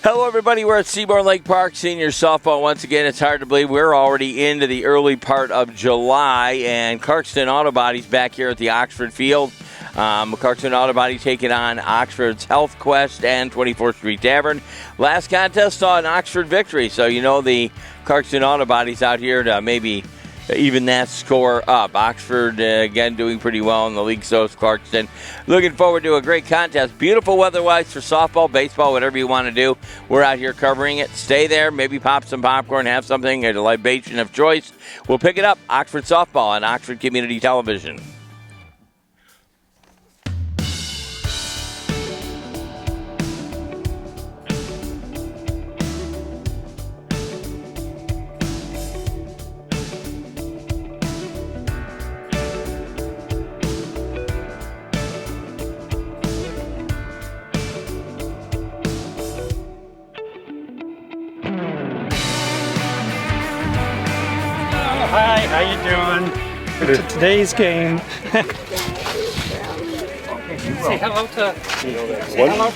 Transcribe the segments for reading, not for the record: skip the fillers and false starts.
Hello, everybody. We're at Seymour Lake Park Senior Softball. Once again, it's hard to believe we're already into the early part of July, and Clarkston Auto Body's back here at the Oxford Field. Clarkston Auto Body taking on Oxford's Health Quest and 24th Street Tavern. Last contest saw an Oxford victory, so you know the Clarkston Auto Body's out here to maybe even that score up. Oxford, again, doing pretty well in the league, so is Clarkston. Looking forward to a great contest. Beautiful weather-wise for softball, baseball, whatever you want to do. We're out here covering it. Stay there, maybe pop some popcorn, have something, a libation of choice. We'll pick it up, Oxford Softball on Oxford Community Television. Hi, how you doing? To today's game. Say hello to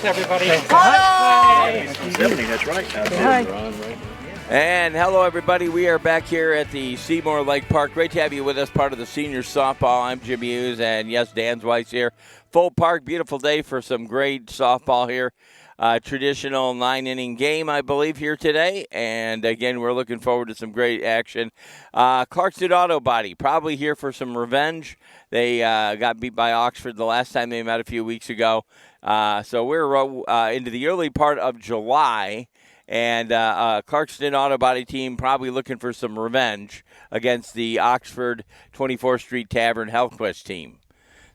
everybody. Hi. That's right. Hi. And hello, everybody. We are back here at the Seymour Lake Park. Great to have you with us, part of the senior softball. I'm Jim Hughes, and yes, Dan's Weiss here. Full park, beautiful day for some great softball here. Traditional 9-inning game, I believe, here today. And, again, we're looking forward to some great action. Clarkston Auto Body, probably here for some revenge. They got beat by Oxford the last time they met a few weeks ago. So we're into the early part of July. And Clarkston Auto Body team probably looking for some revenge against the Oxford 24th Street Tavern Health Quest team.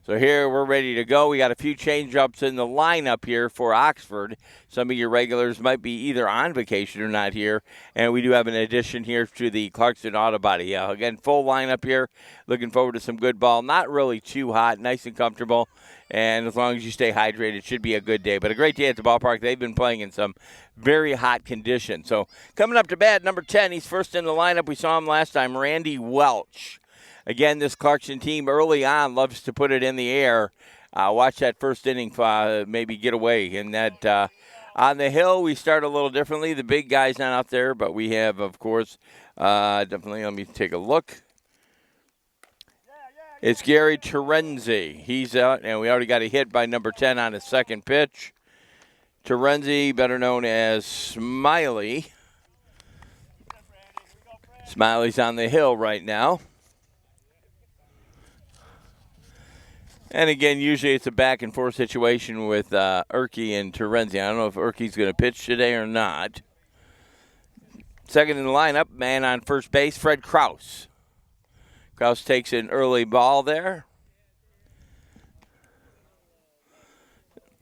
So here we're ready to go. We got a few change-ups in the lineup here for Oxford. Some of your regulars might be either on vacation or not here. And we do have an addition here to the Clarkston Auto Body. Again, full lineup here. Looking forward to some good ball. Not really too hot, nice and comfortable. And as long as you stay hydrated, it should be a good day. But a great day at the ballpark. They've been playing in some very hot conditions. So coming up to bat, number 10, he's first in the lineup. We saw him last time, Randy Welch. Again, this Clarkston team early on loves to put it in the air. Watch that first inning maybe get away. And that on the hill, we start a little differently. The big guy's not out there, but we have, of course, definitely, let me take a look. It's Gary Terenzi. He's out, and we already got a hit by number 10 on his second pitch. Terenzi, better known as Smiley. Smiley's on the hill right now. And again, usually it's a back-and-forth situation with Erkey and Terenzi. I don't know if Erkey's going to pitch today or not. Second in the lineup, man on first base, Fred Kraus. Kraus takes an early ball there.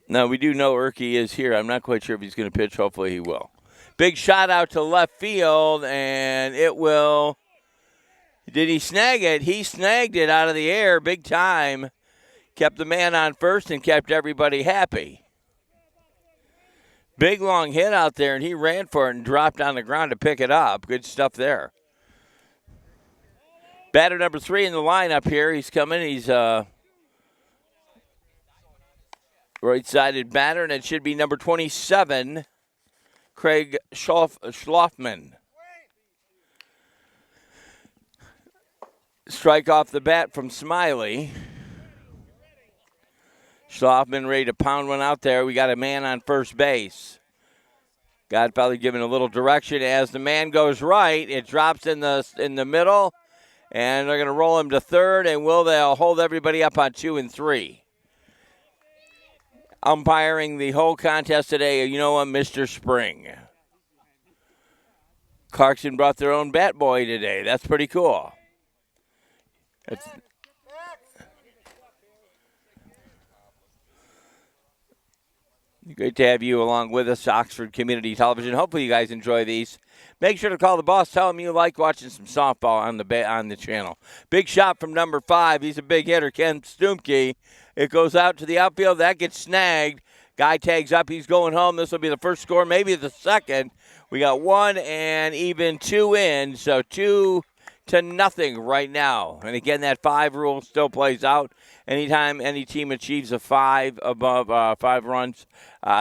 Now, we do know Erkey is here. I'm not quite sure if he's going to pitch. Hopefully he will. Big shot out to left field, and it will. Did he snag it? He snagged it out of the air big time. Kept the man on first and kept everybody happy. Big long hit out there, and he ran for it and dropped on the ground to pick it up. Good stuff there. Batter number 3 in the lineup here. He's coming. He's right-sided batter, and it should be number 27, Craig Schlafman. Strike off the bat from Smiley. Schlafman ready to pound one out there. We got a man on first base. God probably giving a little direction. As the man goes right, it drops in the middle, and they're going to roll him to third, and they'll hold everybody up on 2 and 3. Umpiring the whole contest today, you know what, Mr. Spring. Clarkston brought their own bat boy today. That's pretty cool. Great to have you along with us, Oxford Community Television. Hopefully you guys enjoy these. Make sure to call the boss. Tell him you like watching some softball on the channel. Big shot from number 5. He's a big hitter, Ken Stumke. It goes out to the outfield. That gets snagged. Guy tags up. He's going home. This will be the first score, maybe the second. We got 1 and even 2 in. So 2 2-0 right now. And again, that 5 rule still plays out. Anytime any team achieves a 5 above 5 runs,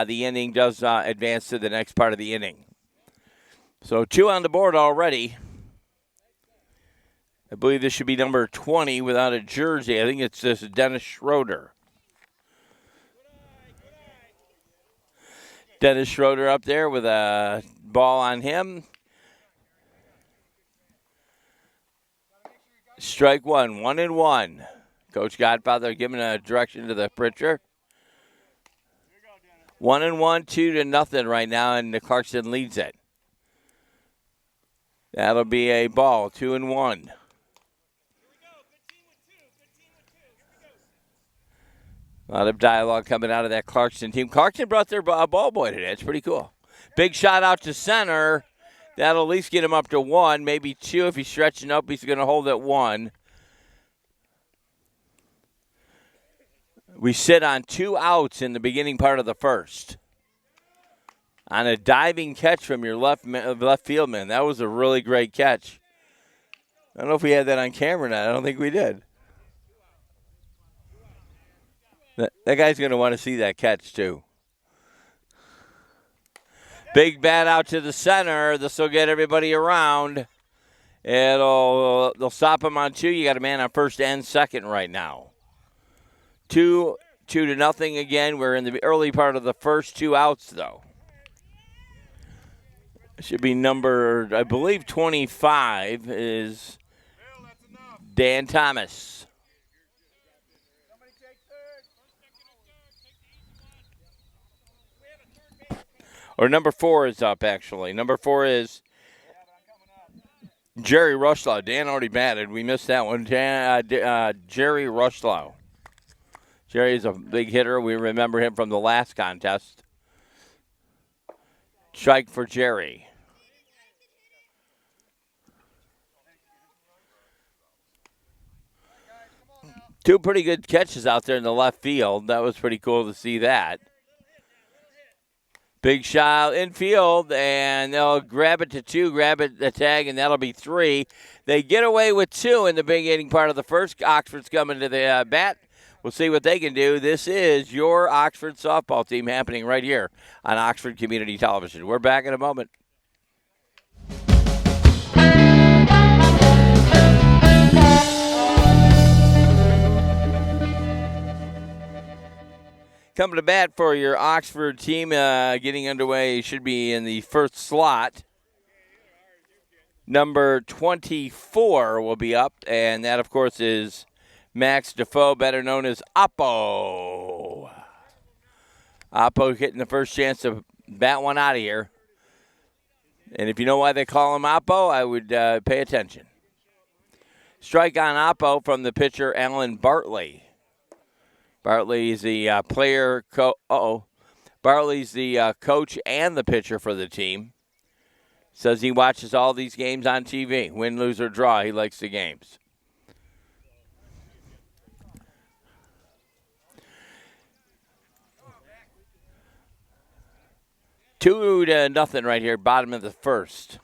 the inning does advance to the next part of the inning. So 2 on the board already. I believe this should be number 20 without a jersey. I think it's this Dennis Schroeder. Dennis Schroeder up there with a ball on him. Strike 1, 1-1. Coach Godfather giving a direction to the pitcher. 1-1, 2-0 right now, and the Clarkston leads it. That'll be a ball, 2-1. A lot of dialogue coming out of that Clarkston team. Clarkston brought their ball boy today. It's pretty cool. Big shot out to center. That'll at least get him up to 1, maybe 2. If he's stretching up, he's going to hold at 1. We sit on 2 outs in the beginning part of the first. On a diving catch from your left field man. That was a really great catch. I don't know if we had that on camera or not. I don't think we did. That guy's going to want to see that catch, too. Big bat out to the center. This will get everybody around. They'll stop him on 2. You got a man on first and second right now. 2-0 again. We're in the early part of the first 2 outs, though. It should be number, I believe, 25 is Dan Thomas. Or number 4 is up, actually. Number 4 is Jerry Rushlaw. Dan already batted. We missed that one. Jerry Rushlaw. Jerry's a big hitter. We remember him from the last contest. Strike for Jerry. Two pretty good catches out there in the left field. That was pretty cool to see that. Big shot infield, and they'll grab it to 2, grab it the tag, and that'll be 3. They get away with 2 in the beginning part of the first. Oxford's coming to the bat. We'll see what they can do. This is your Oxford softball team happening right here on Oxford Community Television. We're back in a moment. Coming to bat for your Oxford team, getting underway, should be in the first slot. Number 24 will be up, and that, of course, is Max Defoe, better known as Oppo. Oppo getting the first chance to bat one out of here. And if you know why they call him Oppo, I would pay attention. Strike on Oppo from the pitcher, Alan Bartley. Bartley's the Bartley's the coach and the pitcher for the team. Says he watches all these games on TV. Win, lose, or draw, he likes the games. Two to nothing right here, bottom of the first.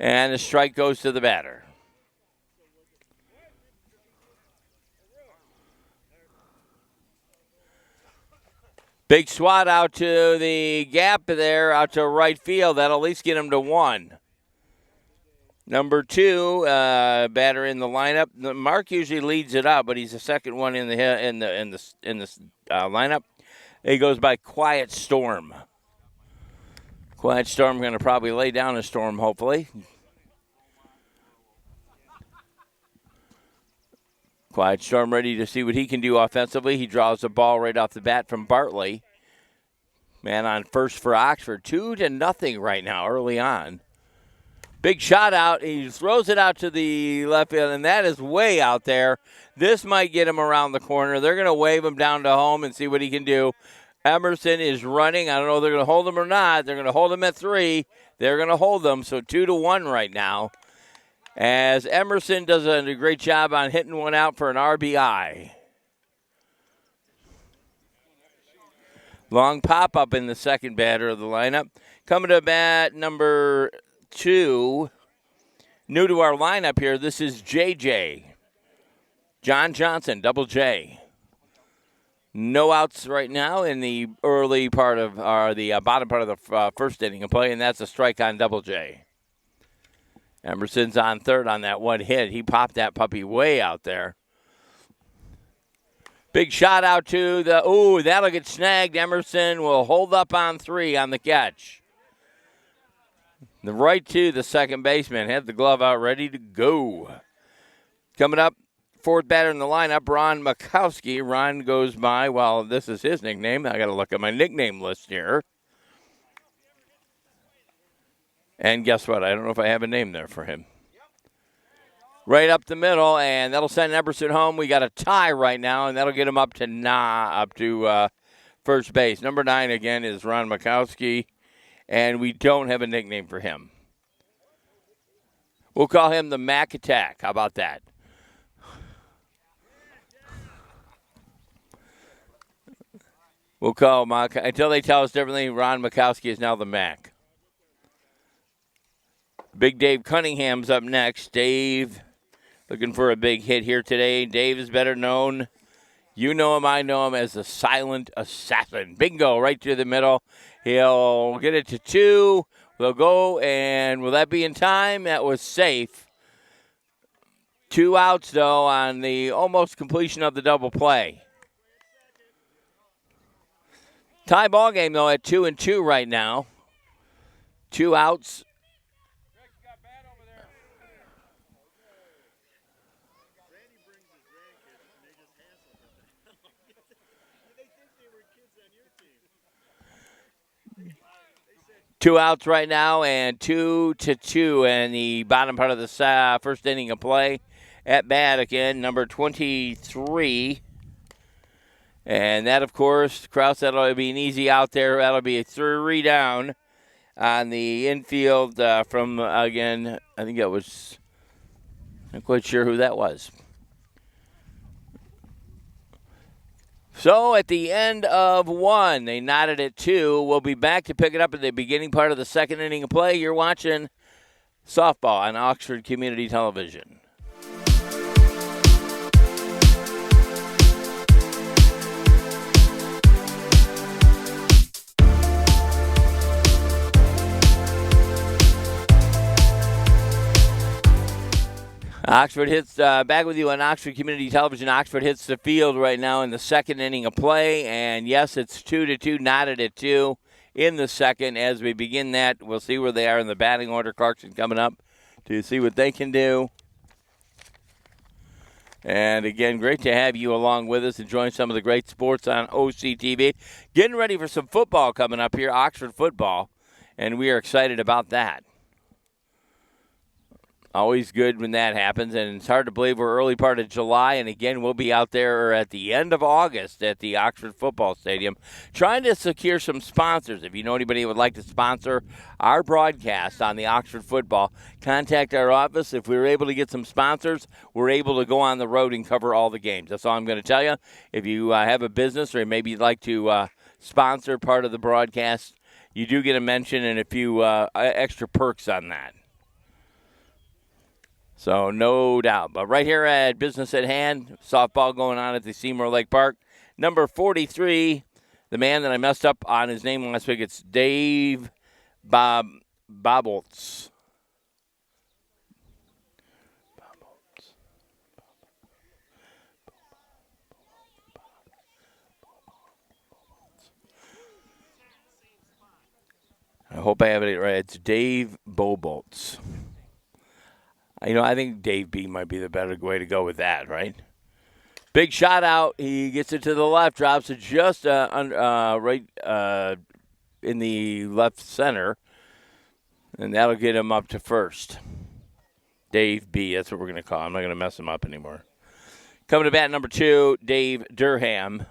And the strike goes to the batter. Big swat out to the gap there, out to right field. That'll at least get him to 1. Number 2, batter in the lineup. Mark usually leads it up, but he's the second one in the lineup. He goes by Quiet Storm. Quiet Storm going to probably lay down a storm, hopefully. Quiet Storm ready to see what he can do offensively. He draws the ball right off the bat from Bartley. Man on first for Oxford. 2-0 right now, early on. Big shot out. He throws it out to the left field, and that is way out there. This might get him around the corner. They're going to wave him down to home and see what he can do. Emerson is running. I don't know if they're going to hold him or not. They're going to hold him at 3. They're going to hold him, so 2-1 right now. As Emerson does a great job on hitting one out for an RBI. Long pop-up in the second batter of the lineup. Coming to bat, number 2 New to our lineup here, this is JJ. John Johnson, double J. No outs right now in the early part of, or the bottom part of the first inning of play, and that's a strike on double J. Emerson's on third on that one hit. He popped that puppy way out there. Big shot out to the, that'll get snagged. Emerson will hold up on 3 on the catch. The right to the second baseman. Had the glove out ready to go. Coming up, fourth batter in the lineup, Ron Makowski. Ron goes by, well, this is his nickname. I got to look at my nickname list here. And guess what? I don't know if I have a name there for him. Right up the middle, and that'll send Emerson home. We got a tie right now, and that'll get him up to first base. Number 9 again is Ron Makowski, and we don't have a nickname for him. We'll call him the Mac Attack. How about that? We'll call until they tell us differently. Ron Makowski is now the Mac. Big Dave Cunningham's up next. Dave looking for a big hit here today. Dave is better known. You know him, I know him as the Silent Assassin. Bingo, right to the middle. He'll get it to 2. We'll go, and will that be in time? That was safe. 2 outs, though, on the almost completion of the double play. Tie ball game, though, at 2-2 right now. 2 outs. Two outs right now, and 2-2 in the bottom part of the first inning of play. At bat again, number 23. And that, of course, Krause, that'll be an easy out there. That'll be a 3 down on the infield from, again, I think that was, not quite sure who that was. So at the end of 1, they knotted at 2. We'll be back to pick it up at the beginning part of the second inning of play. You're watching softball on Oxford Community Television. Oxford hits, back with you on Oxford Community Television. Oxford hits the field right now in the second inning of play. And, yes, it's 2-2, knotted at 2 in the second. As we begin that, we'll see where they are in the batting order. Clarkston coming up to see what they can do. And, again, great to have you along with us, enjoying some of the great sports on OCTV. Getting ready for some football coming up here, Oxford football, and we are excited about that. Always good when that happens, and it's hard to believe we're early part of July, and again, we'll be out there at the end of August at the Oxford Football Stadium trying to secure some sponsors. If you know anybody who would like to sponsor our broadcast on the Oxford Football, contact our office. If we were able to get some sponsors, we're able to go on the road and cover all the games. That's all I'm going to tell you. If you have a business or maybe you'd like to sponsor part of the broadcast, you do get a mention and a few extra perks on that. So, no doubt. But right here at Business at Hand, softball going on at the Seymour Lake Park. Number 43, the man that I messed up on his name last week, it's Dave Bobolts. I hope I have it right. It's Dave Bobolts. You know, I think Dave B might be the better way to go with that, right? Big shot out. He gets it to the left, drops it just right in the left center, and that'll get him up to first. Dave B, that's what we're going to call him. I'm not going to mess him up anymore. Coming to bat number 2, Dave Durham.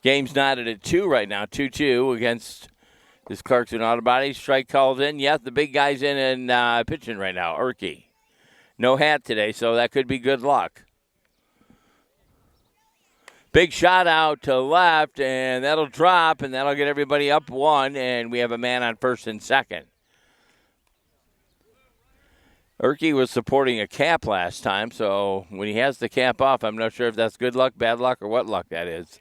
Game's knotted at 2 right now, 2-2 against this Clarkston Auto Body. Strike called in. Yes, the big guy's in and pitching right now, Urke. No hat today, so that could be good luck. Big shot out to left, and that'll drop, and that'll get everybody up 1, and we have a man on first and second. Erke was supporting a cap last time, so when he has the cap off, I'm not sure if that's good luck, bad luck, or what luck that is.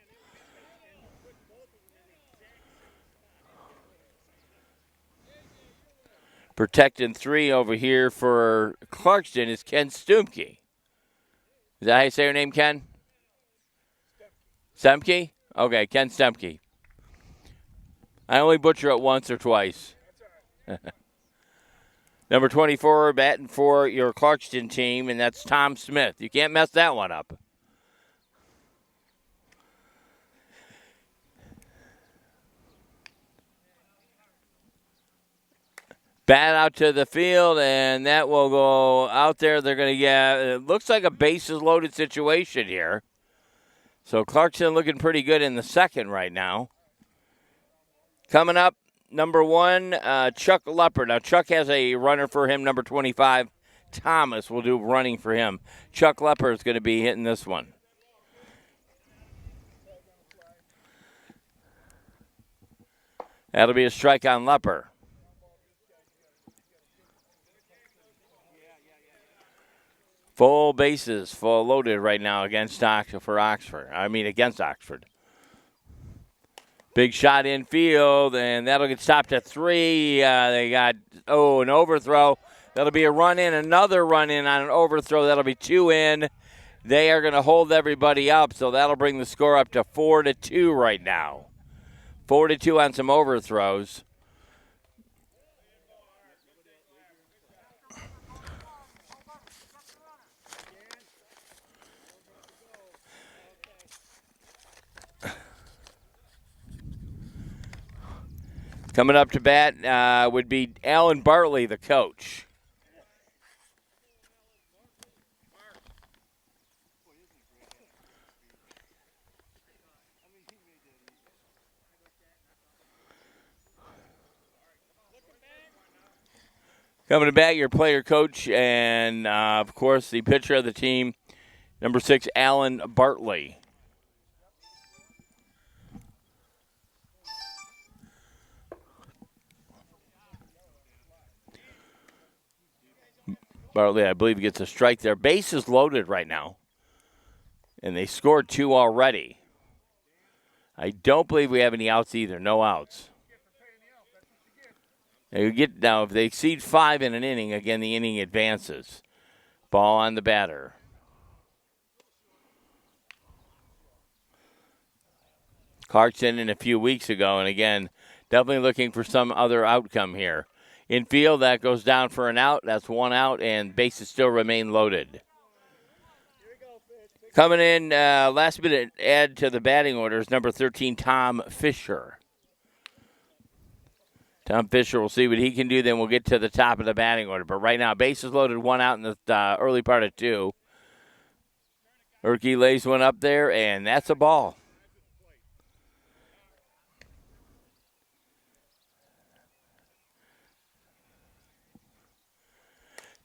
Protecting 3 over here for Clarkston is Ken Stumke. Is that how you say your name, Ken? Stumke? Okay, Ken Stumke. I only butcher it once or twice. Number 24, batting for your Clarkston team, and that's Tom Smith. You can't mess that one up. Bat out to the field, and that will go out there. They're going to get, it looks like a bases-loaded situation here. So Clarkston looking pretty good in the second right now. Coming up, number 1, Chuck Leopard. Now, Chuck has a runner for him, number 25. Thomas will do running for him. Chuck Leopard is going to be hitting this one. That'll be a strike on Leopard. Full bases, full loaded right now against Oxford. Big shot infield, and that'll get stopped at 3. They got, an overthrow. That'll be a run in, another run in on an overthrow. That'll be 2 in. They are going to hold everybody up, so that'll bring the score up to 4-2 right now. 4-2 on some overthrows. Coming up to bat would be Alan Bartley, the coach. Coming to bat, your player coach, and, of course, the pitcher of the team, number 6, Alan Bartley. Bartley, I believe, gets a strike there. Base is loaded right now, and they scored 2 already. I don't believe we have any outs either. No outs. Now, if they exceed 5 in an inning, again, the inning advances. Ball on the batter. Clarkston in a few weeks ago, and again, definitely looking for some other outcome here. Infield, that goes down for an out. That's 1 out, and bases still remain loaded. Coming in, last minute add to the batting order is number 13, Tom Fisher. Tom Fisher, will see what he can do, then we'll get to the top of the batting order. But right now, bases loaded, 1 out in the early part of 2. Erke lays one up there, and that's a ball.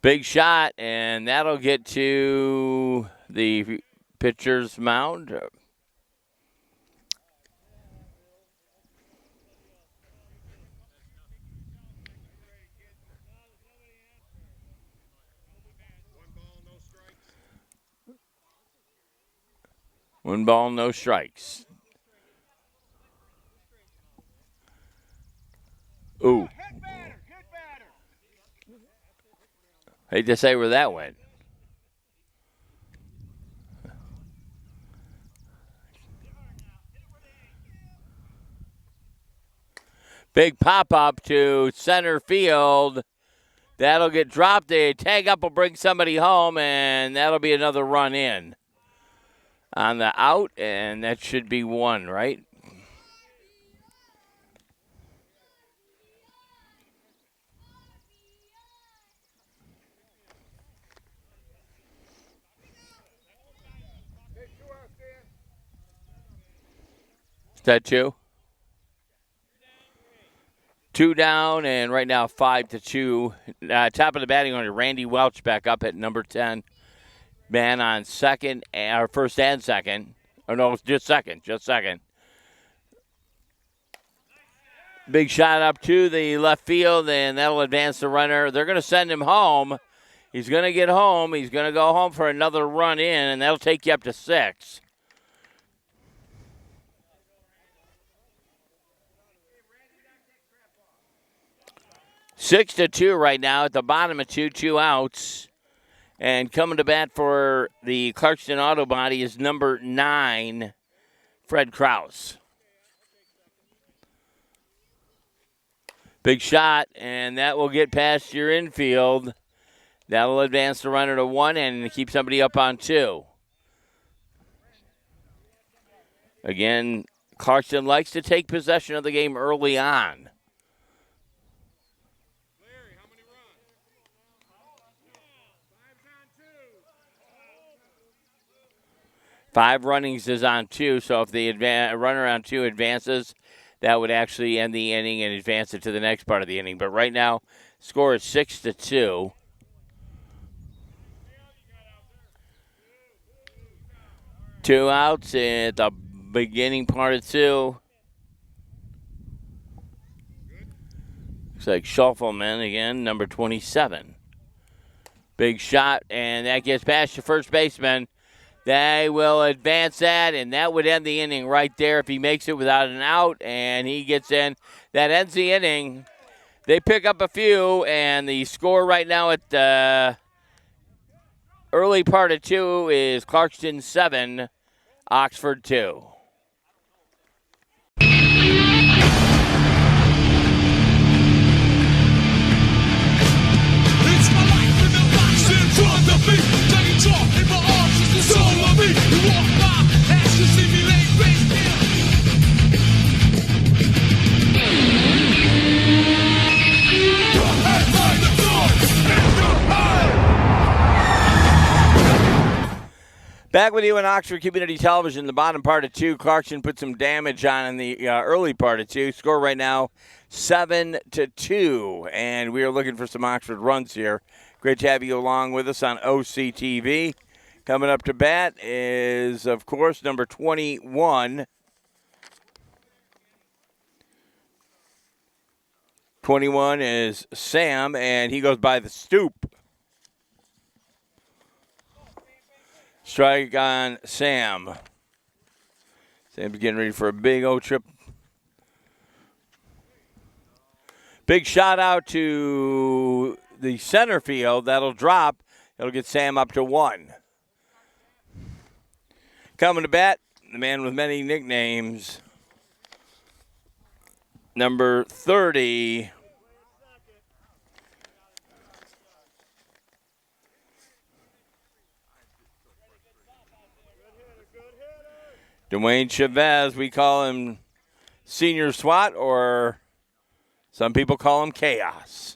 Big shot, and that'll get to the pitcher's mound. One ball, no strikes. Ooh. Hate to say where that went. Big pop-up to center field. That'll get dropped. The tag up will bring somebody home, and that'll be another run in on the out, and that should be 1, right? Is that 2? 2 down, and right now 5-2. Top of the batting order, Randy Welch back up at number 10. Man on second, or first and second. Oh, no, just second. Big shot up to the left field, and that'll advance the runner. They're going to send him home. He's going to get home. He's going to go home for another run in, and that'll take you up to 6. Six to 2 right now at the bottom of 2 outs. And coming to bat for the Clarkston Auto Body is number 9, Fred Kraus. Big shot, and that will get past your infield. That'll advance the runner to 1 and keep somebody up on 2. Again, Clarkston likes to take possession of the game early on. 5 runnings is on 2, so if the runner on 2 advances, that would actually end the inning and advance it to the next part of the inning. But right now, score is 6 to 2. Two outs at the beginning part of 2. Looks like Schuffelman again, number 27. Big shot, and that gets past your first baseman. They will advance that, and that would end the inning right there if he makes it without an out, and he gets in. That ends the inning. They pick up a few, and the score right now at the early part of 2 is Clarkston 7, Oxford 2. Back with you on Oxford Community Television, the bottom part of 2. Clarkston put some damage on in the early part of 2. Score right now 7 to 2, and we are looking for some Oxford runs here. Great to have you along with us on OCTV. Coming up to bat is, of course, number 21. 21 is Sam, and he goes by the stoop. Strike on Sam. Sam's getting ready for a big O trip. Big shot out to the center field. That'll drop. It'll get Sam up to 1. Coming to bat, the man with many nicknames, number 30. Dwayne Chavez, we call him Senior SWAT, or some people call him Chaos.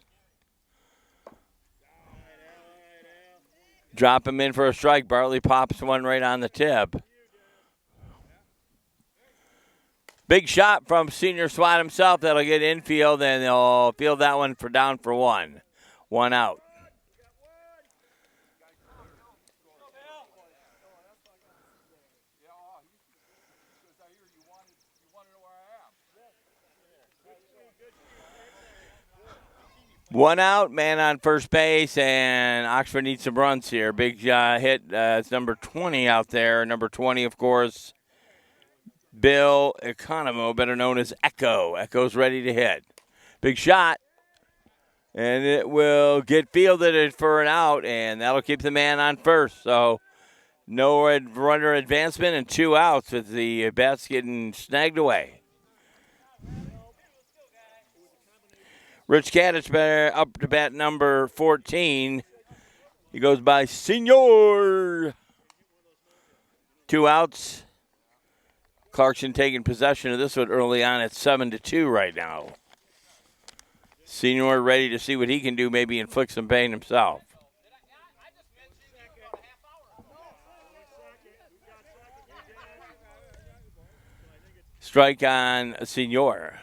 Drop him in for a strike. Bartley pops one right on the tip. Big shot from Senior SWAT himself. That'll get infield, and they'll field that one for down for 1. 1 out. One out, man on first base, and Oxford needs some runs here. Big hit. It's number 20 out there. Number 20, of course, Bill Economo, better known as Echo. Echo's ready to hit. Big shot, and it will get fielded for an out, and that'll keep the man on first. So no runner advancement and 2 outs with the bats getting snagged away. Rich Kadich up to bat number 14. He goes by Senior. 2 outs. Clarkston taking possession of this one early on at 7 to 2 right now. Senior ready to see what he can do, maybe inflict some pain himself. Strike on Senior.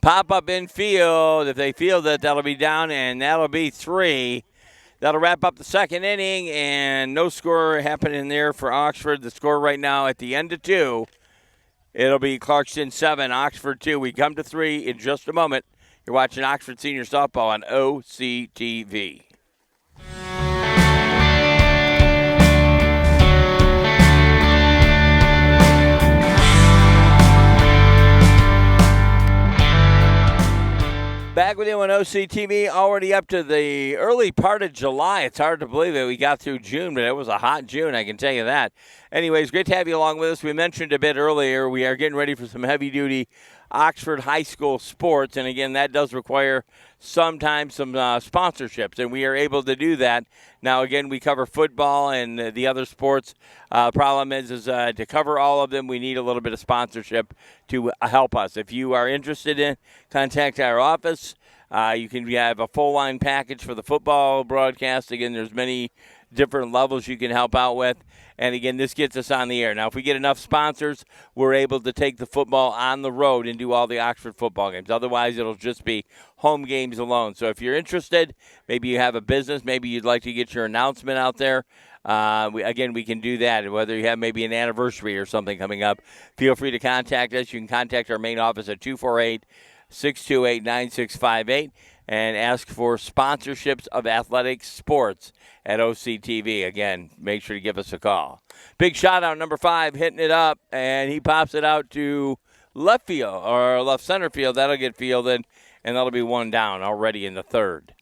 Pop up infield. If they field it, that'll be down, and that'll be 3. That'll wrap up the second inning, and no score happening there for Oxford. The score right now at the end of 2, it'll be Clarkston 7, Oxford 2. We come to 3 in just a moment You're watching Oxford Senior Softball on OCTV. Back with you on OCTV, already up to the early part of July. It's hard to believe that we got through June, but it was a hot June, I can tell you that. Anyways, great to have you along with us. We mentioned a bit earlier, we are getting ready for some heavy-duty Oxford High School sports, and again, that does require sometimes some sponsorships, and we are able to do that. Now, again, we cover football and the other sports. Problem is to cover all of them, we need a little bit of sponsorship to help us. If you are interested in, contact our office. You can have a full-line package for the football broadcast. Again, there's many different levels you can help out with. And, again, this gets us on the air. Now, if we get enough sponsors, we're able to take the football on the road and do all the Oxford football games. Otherwise, it'll just be home games alone. So if you're interested, maybe you have a business, maybe you'd like to get your announcement out there, we can do that. Whether you have maybe an anniversary or something coming up, feel free to contact us. You can contact our main office at 248-628-9658 and ask for sponsorships of athletic sports at OCTV. Again, make sure to give us a call. Big shout out, number 5, hitting it up, and he pops it out to left field or left center field. That'll get fielded, and that'll be one down already in the third.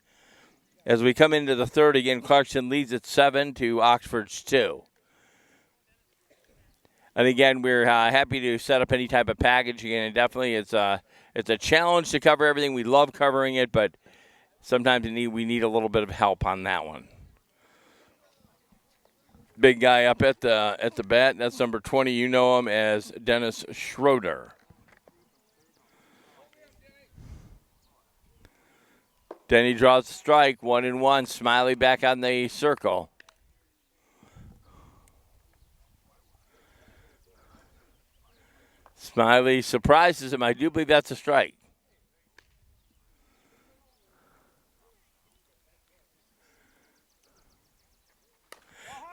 As we come into the third again, Clarkston leads at 7 to Oxford's 2. And again, we're happy to set up any type of package. Again, and definitely it's a challenge to cover everything. We love covering it, but sometimes we need a little bit of help on that one. Big guy up at the bat. That's number 20. You know him as Dennis Schroeder. Denny draws the strike, 1-1. Smiley back on the circle. Smiley surprises him. I do believe that's a strike.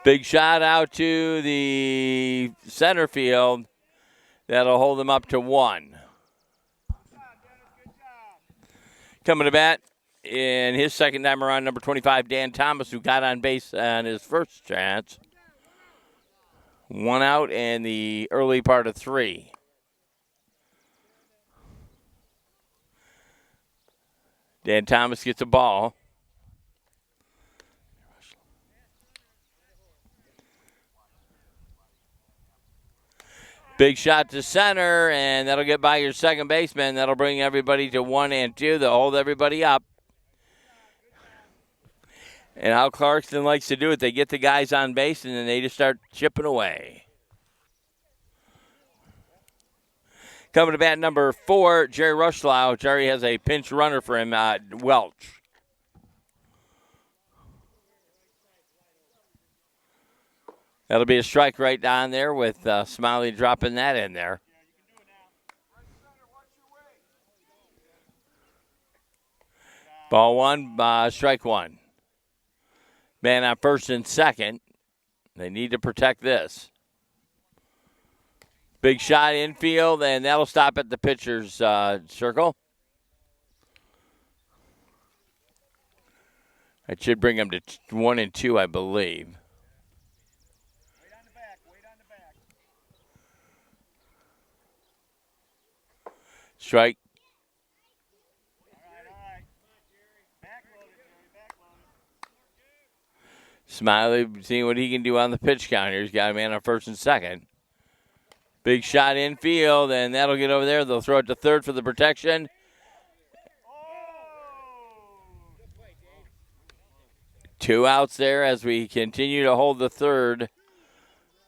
Big shot out to the center field. That'll hold them up to 1. Coming to bat in his second time around, number 25, Dan Thomas, who got on base on his first chance. 1 out in the early part of 3. Dan Thomas gets a ball. Big shot to center, and that'll get by your second baseman. That'll bring everybody to 1 and 2. They'll hold everybody up. And how Clarkston likes to do it, they get the guys on base, and then they just start chipping away. Coming to bat, number 4, Jerry Rushlow. Jerry has a pinch runner for him, Welch. That'll be a strike right down there with Smiley dropping that in there. Ball 1, strike 1. Man on first and second. They need to protect this. Big shot infield, and that'll stop at the pitcher's circle. That should bring them to 1 and 2, I believe. Wait on the back. Strike. All right. Backloaded. Smiley seeing what he can do on the pitch counter. He's got a man on first and second. Big shot infield, and that'll get over there. They'll throw it to third for the protection. Two outs there as we continue to hold the third.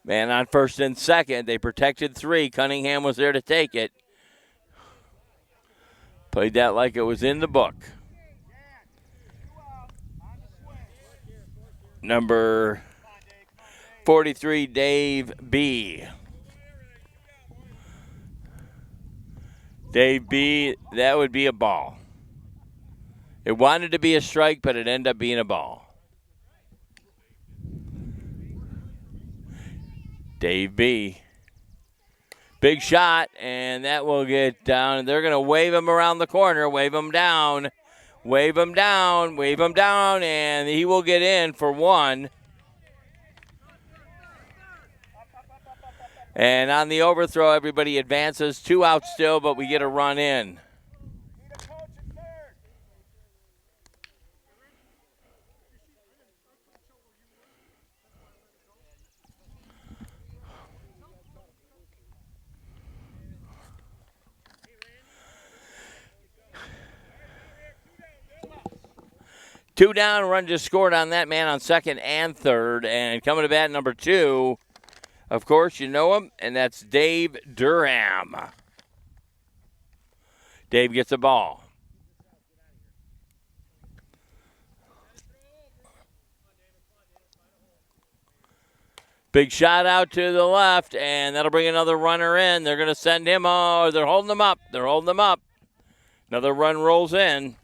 Man on first and second. They protected 3. Cunningham was there to take it. Played that like it was in the book. Number 43, Dave B. Dave B., that would be a ball. It wanted to be a strike, but it ended up being a ball. Dave B. Big shot, and that will get down. They're going to wave him around the corner, wave him down, wave him down, wave him down, and he will get in for one. And on the overthrow, everybody advances. 2 out still, but we get a run in. Two down, run just scored on that man on second and third. And coming to bat, number 2, of course, you know him, and that's Dave Durham. Dave gets a ball. Big shot out to the left, and that'll bring another runner in. They're going to send him, they're holding him up. They're holding him up. Another run rolls in.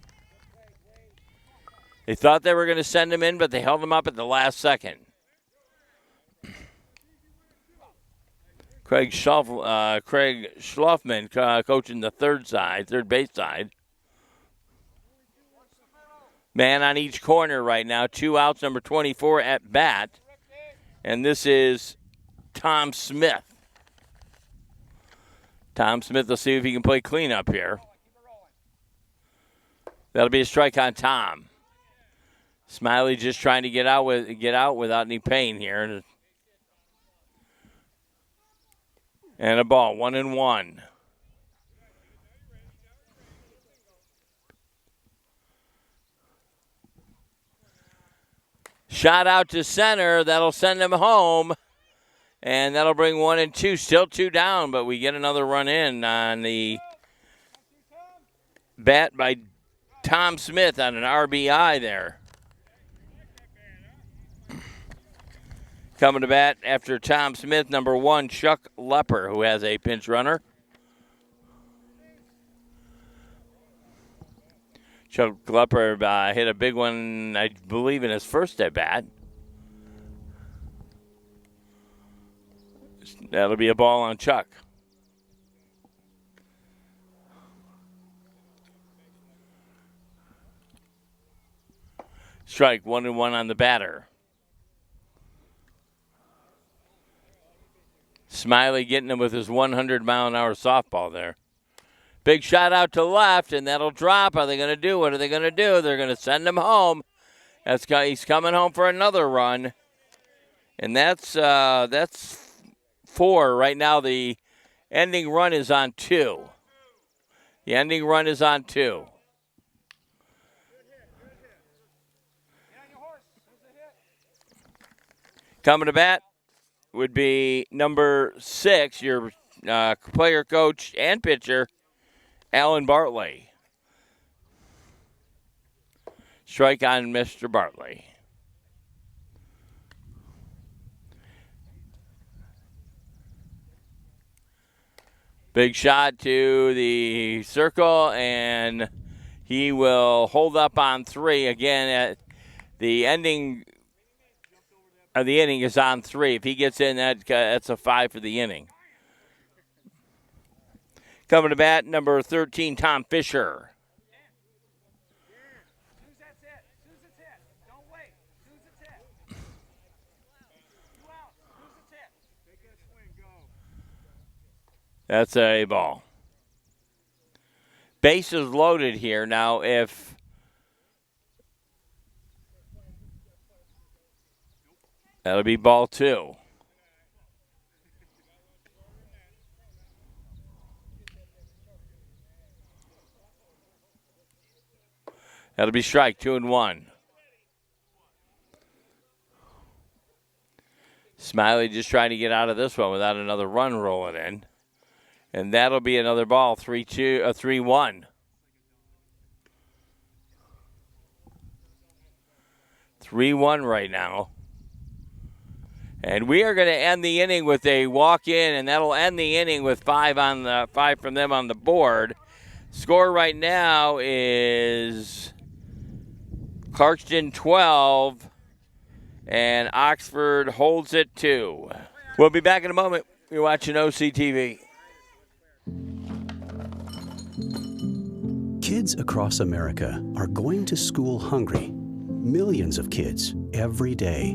They thought they were going to send him in, but they held him up at the last second. Craig Schluffman coaching the third base side. Man on each corner right now. 2 outs, number 24 at bat. And this is Tom Smith. Tom Smith will see if he can play cleanup here. That'll be a strike on Tom. Smiley just trying to get out without any pain here. And a ball, 1-1. Shot out to center. That'll send him home. And that'll bring 1 and 2. Still 2 down, but we get another run in on the bat by Tom Smith on an RBI there. Coming to bat after Tom Smith, number 1, Chuck Lepper, who has a pinch runner. Chuck Lepper hit a big one, I believe, in his first at-bat. That'll be a ball on Chuck. Strike, 1-1 on the batter. Smiley getting him with his 100-mile-an-hour softball there. Big shot out to left, and that'll drop. Are they going to do? What are they going to do? They're going to send him home. He's coming home for another run. And that's 4 right now. The ending run is on 2. The ending run is on 2. Coming to bat would be number 6, your player, coach, and pitcher, Alan Bartley. Strike on Mr. Bartley. Big shot to the circle, and he will hold up on 3. Again, at the ending of the inning is on 3. If he gets in, that's a 5 for the inning. Coming to bat, number 13, Tom Fisher. That's a ball. Bases loaded here. Now, if that'll be ball 2. That'll be strike, 2-1. Smiley just trying to get out of this one without another run rolling in. And that'll be another ball, 3-1. 3-1 right now. And we are going to end the inning with a walk-in, and that'll end the inning with 5 from them on the board. Score right now is Clarkston 12, and Oxford holds it 2. We'll be back in a moment. You're watching OCTV. Kids across America are going to school hungry. Millions of kids every day.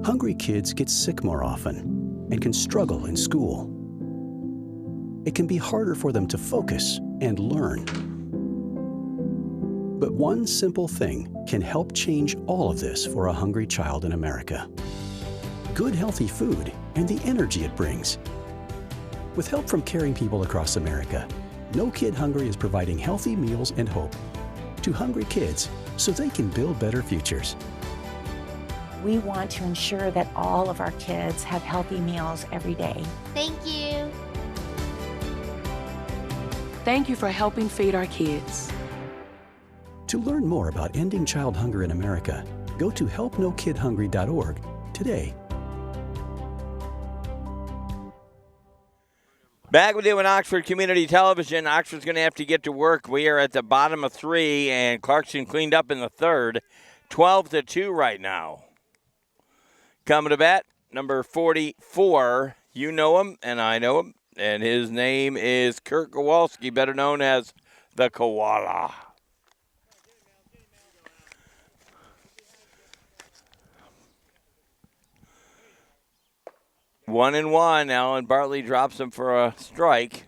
Hungry kids get sick more often and can struggle in school. It can be harder for them to focus and learn. But one simple thing can help change all of this for a hungry child in America. Good, healthy food and the energy it brings. With help from caring people across America, No Kid Hungry is providing healthy meals and hope to hungry kids so they can build better futures. We want to ensure that all of our kids have healthy meals every day. Thank you. Thank you for helping feed our kids. To learn more about ending child hunger in America, go to helpnokidhungry.org today. Back with you on Oxford Community Television. Oxford's going to have to get to work. We are at the bottom of 3, and Clarkston cleaned up in the third. 12-2 right now. Coming to bat, number 44. You know him, and I know him, and his name is Kurt Kowalski, better known as the Koala. One and one. Alan Bartley drops him for a strike.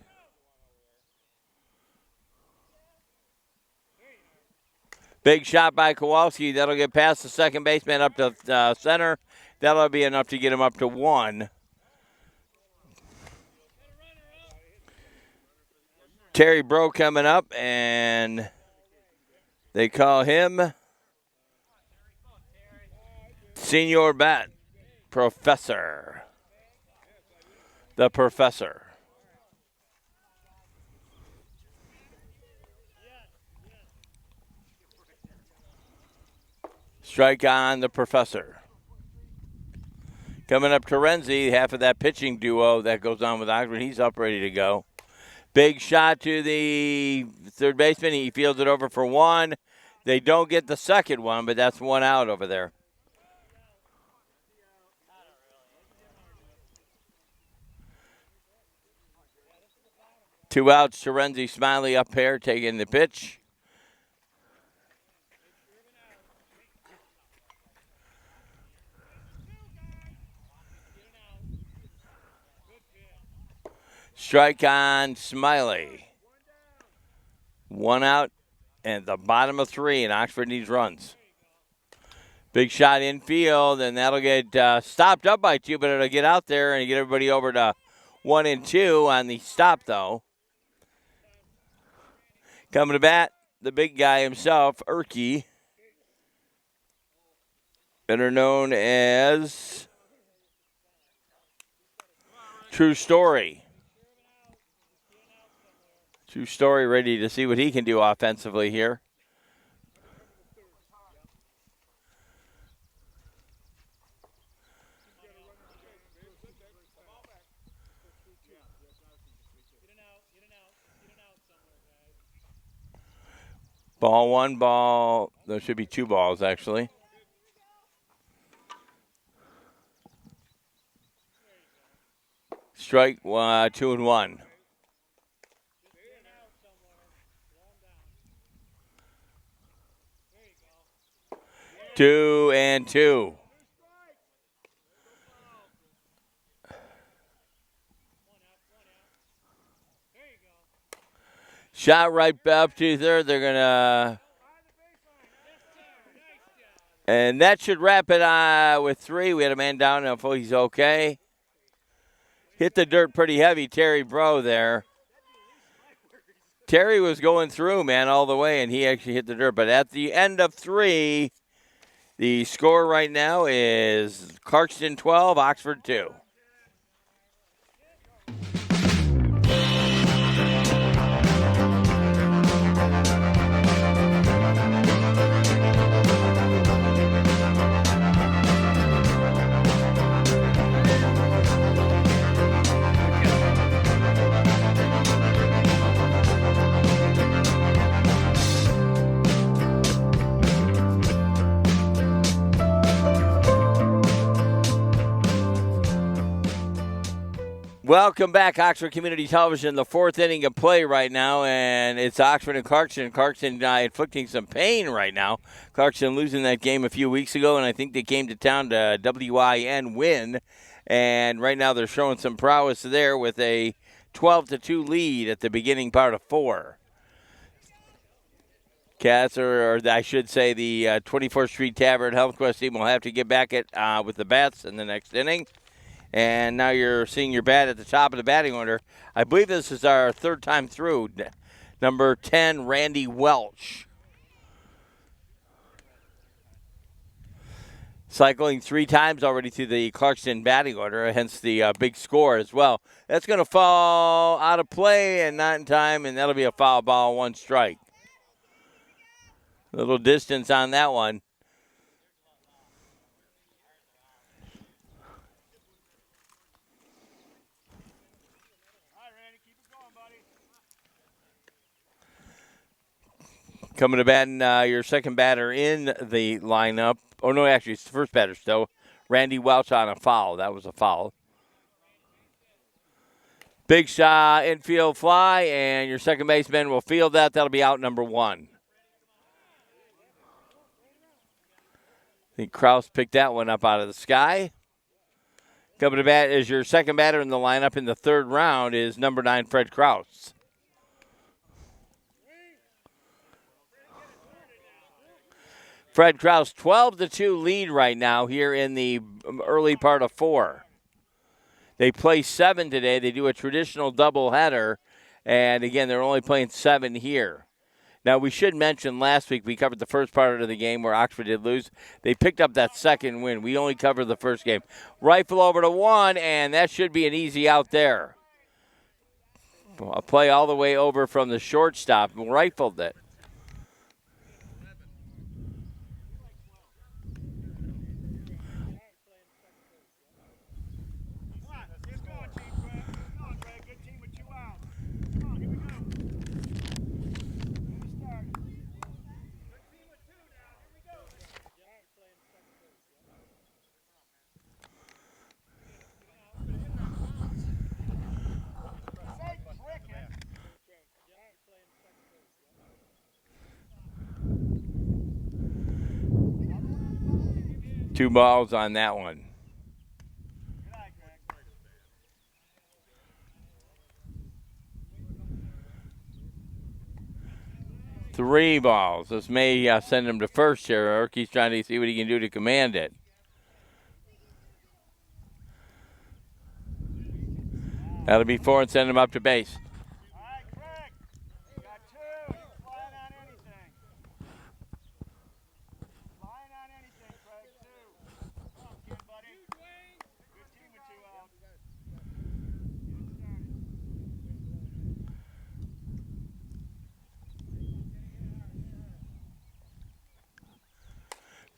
Big shot by Kowalski. That'll get past the second baseman up to center. That'll be enough to get him up to 1. Terry Bro coming up, and they call him Senior Bat Professor. The Professor. Strike on the Professor. Coming up to Renzi, half of that pitching duo that goes on with Oxford. He's up, ready to go. Big shot to the third baseman. He fields it over for 1. They don't get the second one, but that's 1 out over there. Two outs to Renzi. Smiley up here taking the pitch. Strike on Smiley. 1 out and the bottom of 3, and Oxford needs runs. Big shot infield, and that'll get stopped up by 2, but it'll get out there and get everybody over to 1 and 2 on the stop, though. Coming to bat, the big guy himself, Erkey, better known as True Story. True Story ready to see what he can do offensively here. Ball 1, ball. There should be 2 balls, actually. Strike 2 and 1. 2 and 2. Shot right up to third. They're going to. And that should wrap it with 3. We had a man down. Hopefully he's okay. Hit the dirt pretty heavy, Terry Bro there. Terry was going through, man, all the way, and he actually hit the dirt. But at the end of 3, the score right now is Clarkston 12, Oxford 2. Welcome back, Oxford Community Television. The fourth inning of play right now, and it's Oxford and Clarkston. Clarkston inflicting some pain right now. Clarkston losing that game a few weeks ago, and I think they came to town to WIN win. And right now they're showing some prowess there with a 12-2 lead at the beginning part of 4. Cats, or I should say the 24th Street Tavern Health Quest team will have to get back at with the bats in the next inning. And now you're seeing your bat at the top of the batting order. I believe this is our third time through. Number 10, Randy Welch. Cycling 3 times already through the Clarkston batting order, hence the big score as well. That's going to fall out of play and not in time, and that'll be a foul ball, 1 strike. A little distance on that one. Coming to bat, your second batter in the lineup. Oh, no, actually, it's the first batter still. Randy Welch on a foul. That was a foul. Big shot, infield fly, and your second baseman will field that. That'll be out number 1. I think Kraus picked that one up out of the sky. Coming to bat is your second batter in the lineup in the third round is number 9, Fred Kraus. Fred Kraus, 12-2 lead right now here in the early part of 4. They play 7 today. They do a traditional doubleheader, and again, they're only playing 7 here. Now, we should mention last week we covered the first part of the game where Oxford did lose. They picked up that second win. We only covered the first game. Rifle over to 1, and that should be an easy out there. A play all the way over from the shortstop and rifled it. Two balls on that one. Three balls. This may send him to first here. Erkey's trying to see what he can do to command it. That'll be 4 and send him up to base. All right, Craig. You got 2. Flying on anything. Flying on anything, Craig. 2. Come on, kid, buddy. Good team with 2 out.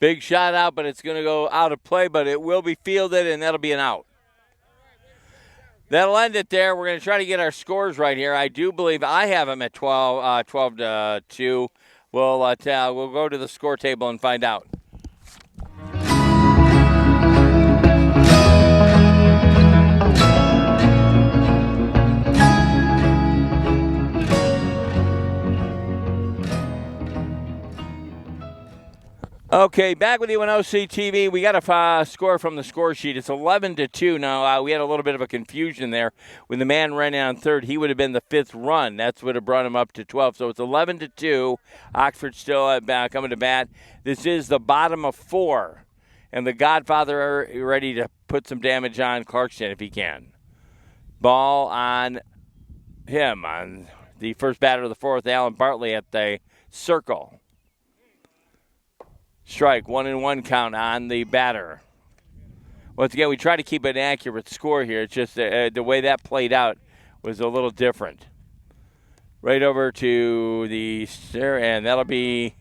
Big shot out, but it's going to go out of play, but it will be fielded, and that'll be an out. That'll end it there. We're going to try to get our scores right here. I do believe I have them at 12-2. We'll go to the score table and find out. Okay, back with you on OCTV. We got a score from the score sheet. It's 11-2. Now, we had a little bit of a confusion there. When the man ran on third, he would have been the 5th run. That's what have brought him up to 12. So it's 11-2. Oxford still coming to bat. This is the bottom of 4. And the Godfather ready to put some damage on Clarkston if he can. Ball on him, on the first batter of the 4th, Alan Bartley at the circle. Strike, 1-1 count on the batter. Once again, we try to keep an accurate score here. It's just the way that played out was a little different. Right over to the and that'll be,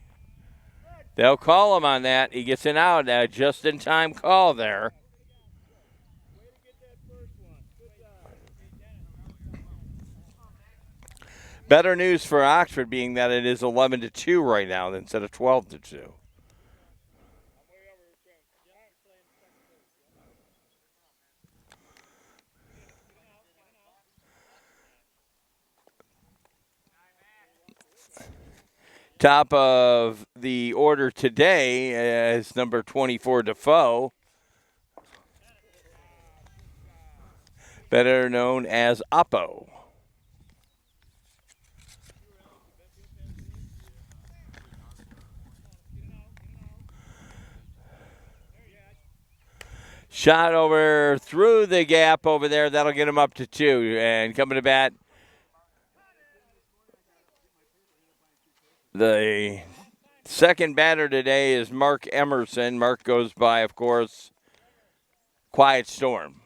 they'll call him on that. He gets an out, just in time call there. Better news for Oxford being that it is 11-2 right now instead of 12-2. Top of the order today is number 24, Defoe, better known as Oppo. Shot over through the gap over there. That'll get him up to 2. And coming to bat, the second batter today is Mark Emerson. Mark goes by, of course, Quiet Storm.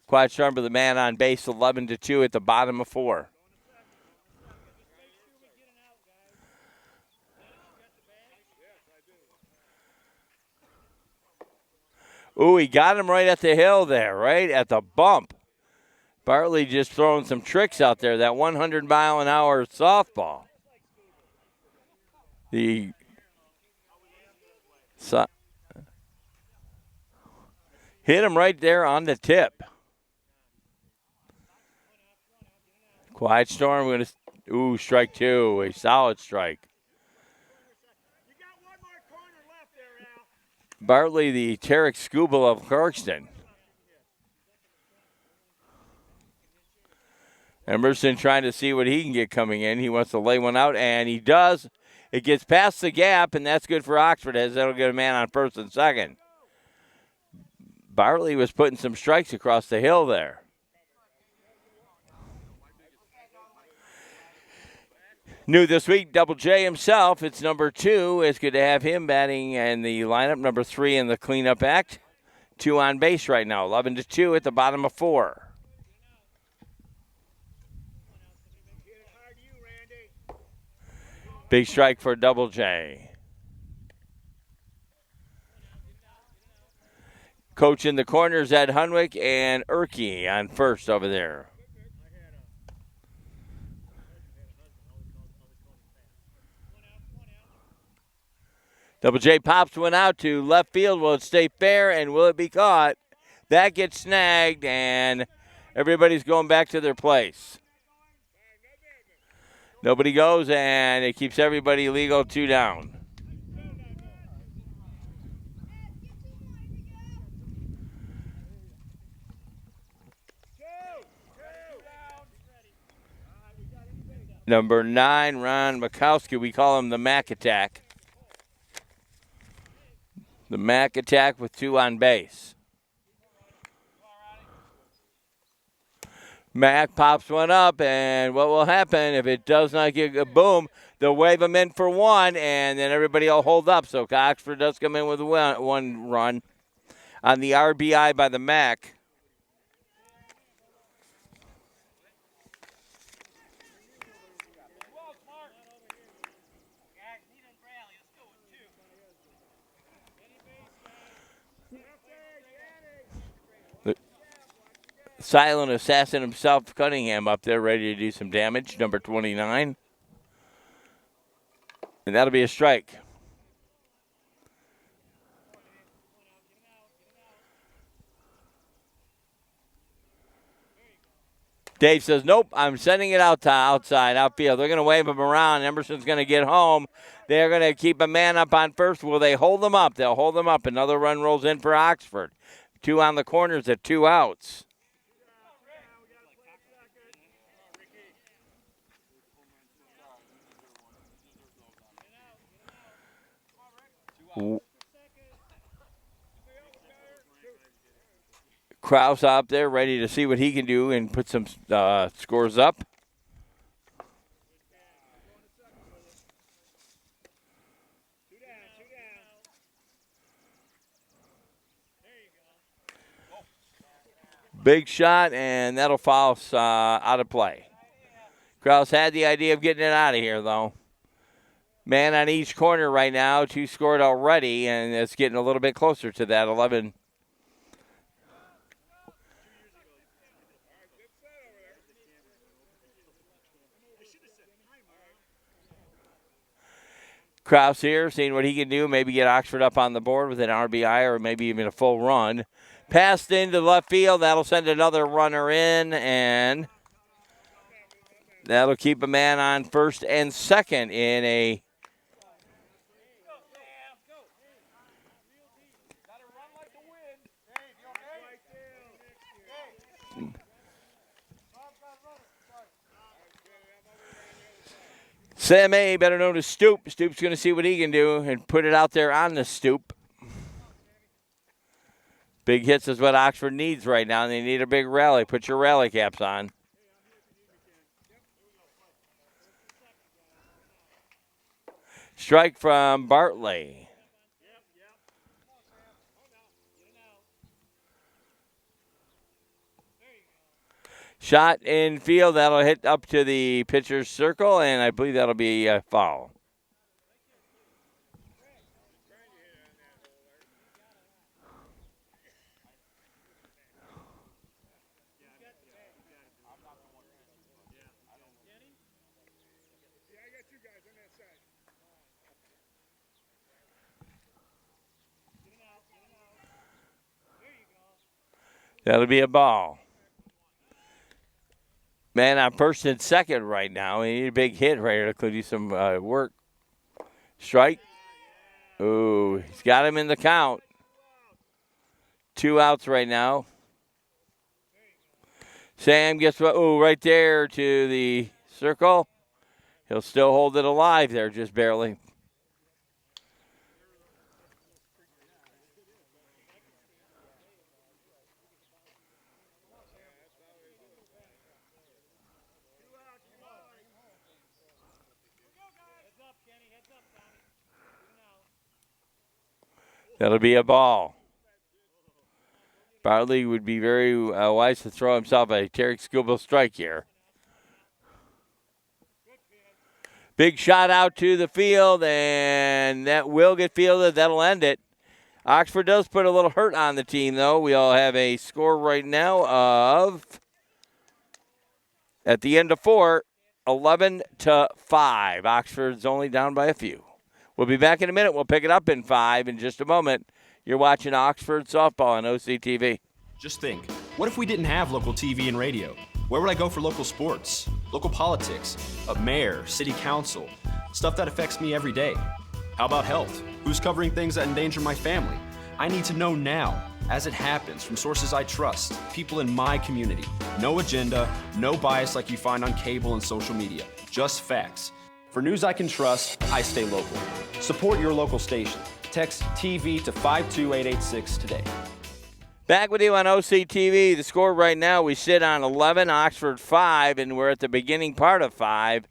Quiet Storm with the man on base, 11-2 at the bottom of 4. Ooh, he got him right at the hill there, right at the bump. Bartley just throwing some tricks out there, that 100-mile-an-hour softball. Hit him right there on the tip. Quiet Storm, going to, strike 2, a solid strike. Bartley, the Tarek Skubal of Clarkston. Emerson trying to see what he can get coming in. He wants to lay one out, and he does. It gets past the gap, and that's good for Oxford, as that'll get a man on first and second. Bartley was putting some strikes across the hill there. New this week, Double J himself. It's number 2. It's good to have him batting in the lineup. Number 3 in the cleanup act. 2 on base right now. 11-2 at the bottom of 4. Big strike for Double J. Coach in the corners, Ed Hunwick and Erke on first over there. Double J pops one out to left field. Will it stay fair, and will it be caught? That gets snagged, and everybody's going back to their place. Nobody goes, and it keeps everybody legal. 2 down. Number 9, Ron Mikowski. We call him the Mac Attack. The Mac Attack with 2 on base. Mac pops one up, and what will happen if it does not get a boom? They'll wave him in for 1, and then everybody will hold up. So Oxford does come in with one run on the RBI by the Mac. Silent assassin himself, Cunningham, up there ready to do some damage, number 29. And that'll be a strike. Dave says, nope, I'm sending it out to outside, outfield. They're going to wave him around. Emerson's going to get home. They're going to keep a man up on first. Will they hold him up? They'll hold him up. Another run rolls in for Oxford. 2 on the corners at 2 outs. Krause up there ready to see what he can do and put some scores up. Big shot, and that'll foul out of play. Krause had the idea of getting it out of here, though. Man on each corner right now, 2 scored already, and it's getting a little bit closer to that 11. Krause here, seeing what he can do, maybe get Oxford up on the board with an RBI or maybe even a full run. Passed into left field, that'll send another runner in, and That'll keep a man on first and second in a Sam A, better known as Stoop. Stoop's going to see what he can do and put it out there on the stoop. Big hits is what Oxford needs right now, and they need a big rally. Put your rally caps on. Strike from Bartley. Shot in field, that'll hit up to the pitcher's circle, and I believe that'll be a foul. That'll be a ball. Man on first and second right now. We need a big hit right here to do some work. Strike. Ooh, he's got him in the count. 2 outs right now. Sam gets what? Ooh, right there to the circle. He'll still hold it alive there, just barely. That'll be a ball. Bartley would be very wise to throw himself a Tarek Scooble strike here. Big shot out to the field, and that will get fielded. That'll end it. Oxford does put a little hurt on the team, though. We all have a score right now of, at the end of 4, 11-5. Oxford's only down by a few. We'll be back in a minute. We'll pick it up in 5 in just a moment. You're watching Oxford softball on OCTV. Just think, what if we didn't have local TV and radio? Where would I go for local sports, local politics, a mayor, city council, stuff that affects me every day? How about health? Who's covering things that endanger my family? I need to know now, as it happens, from sources I trust, people in my community. No agenda, no bias like you find on cable and social media, just facts. For news I can trust, I stay local. Support your local station. Text TV to 52886 today. Back with you on OCTV. The score right now, we sit on 11, Oxford 5, and we're at the beginning part of 5.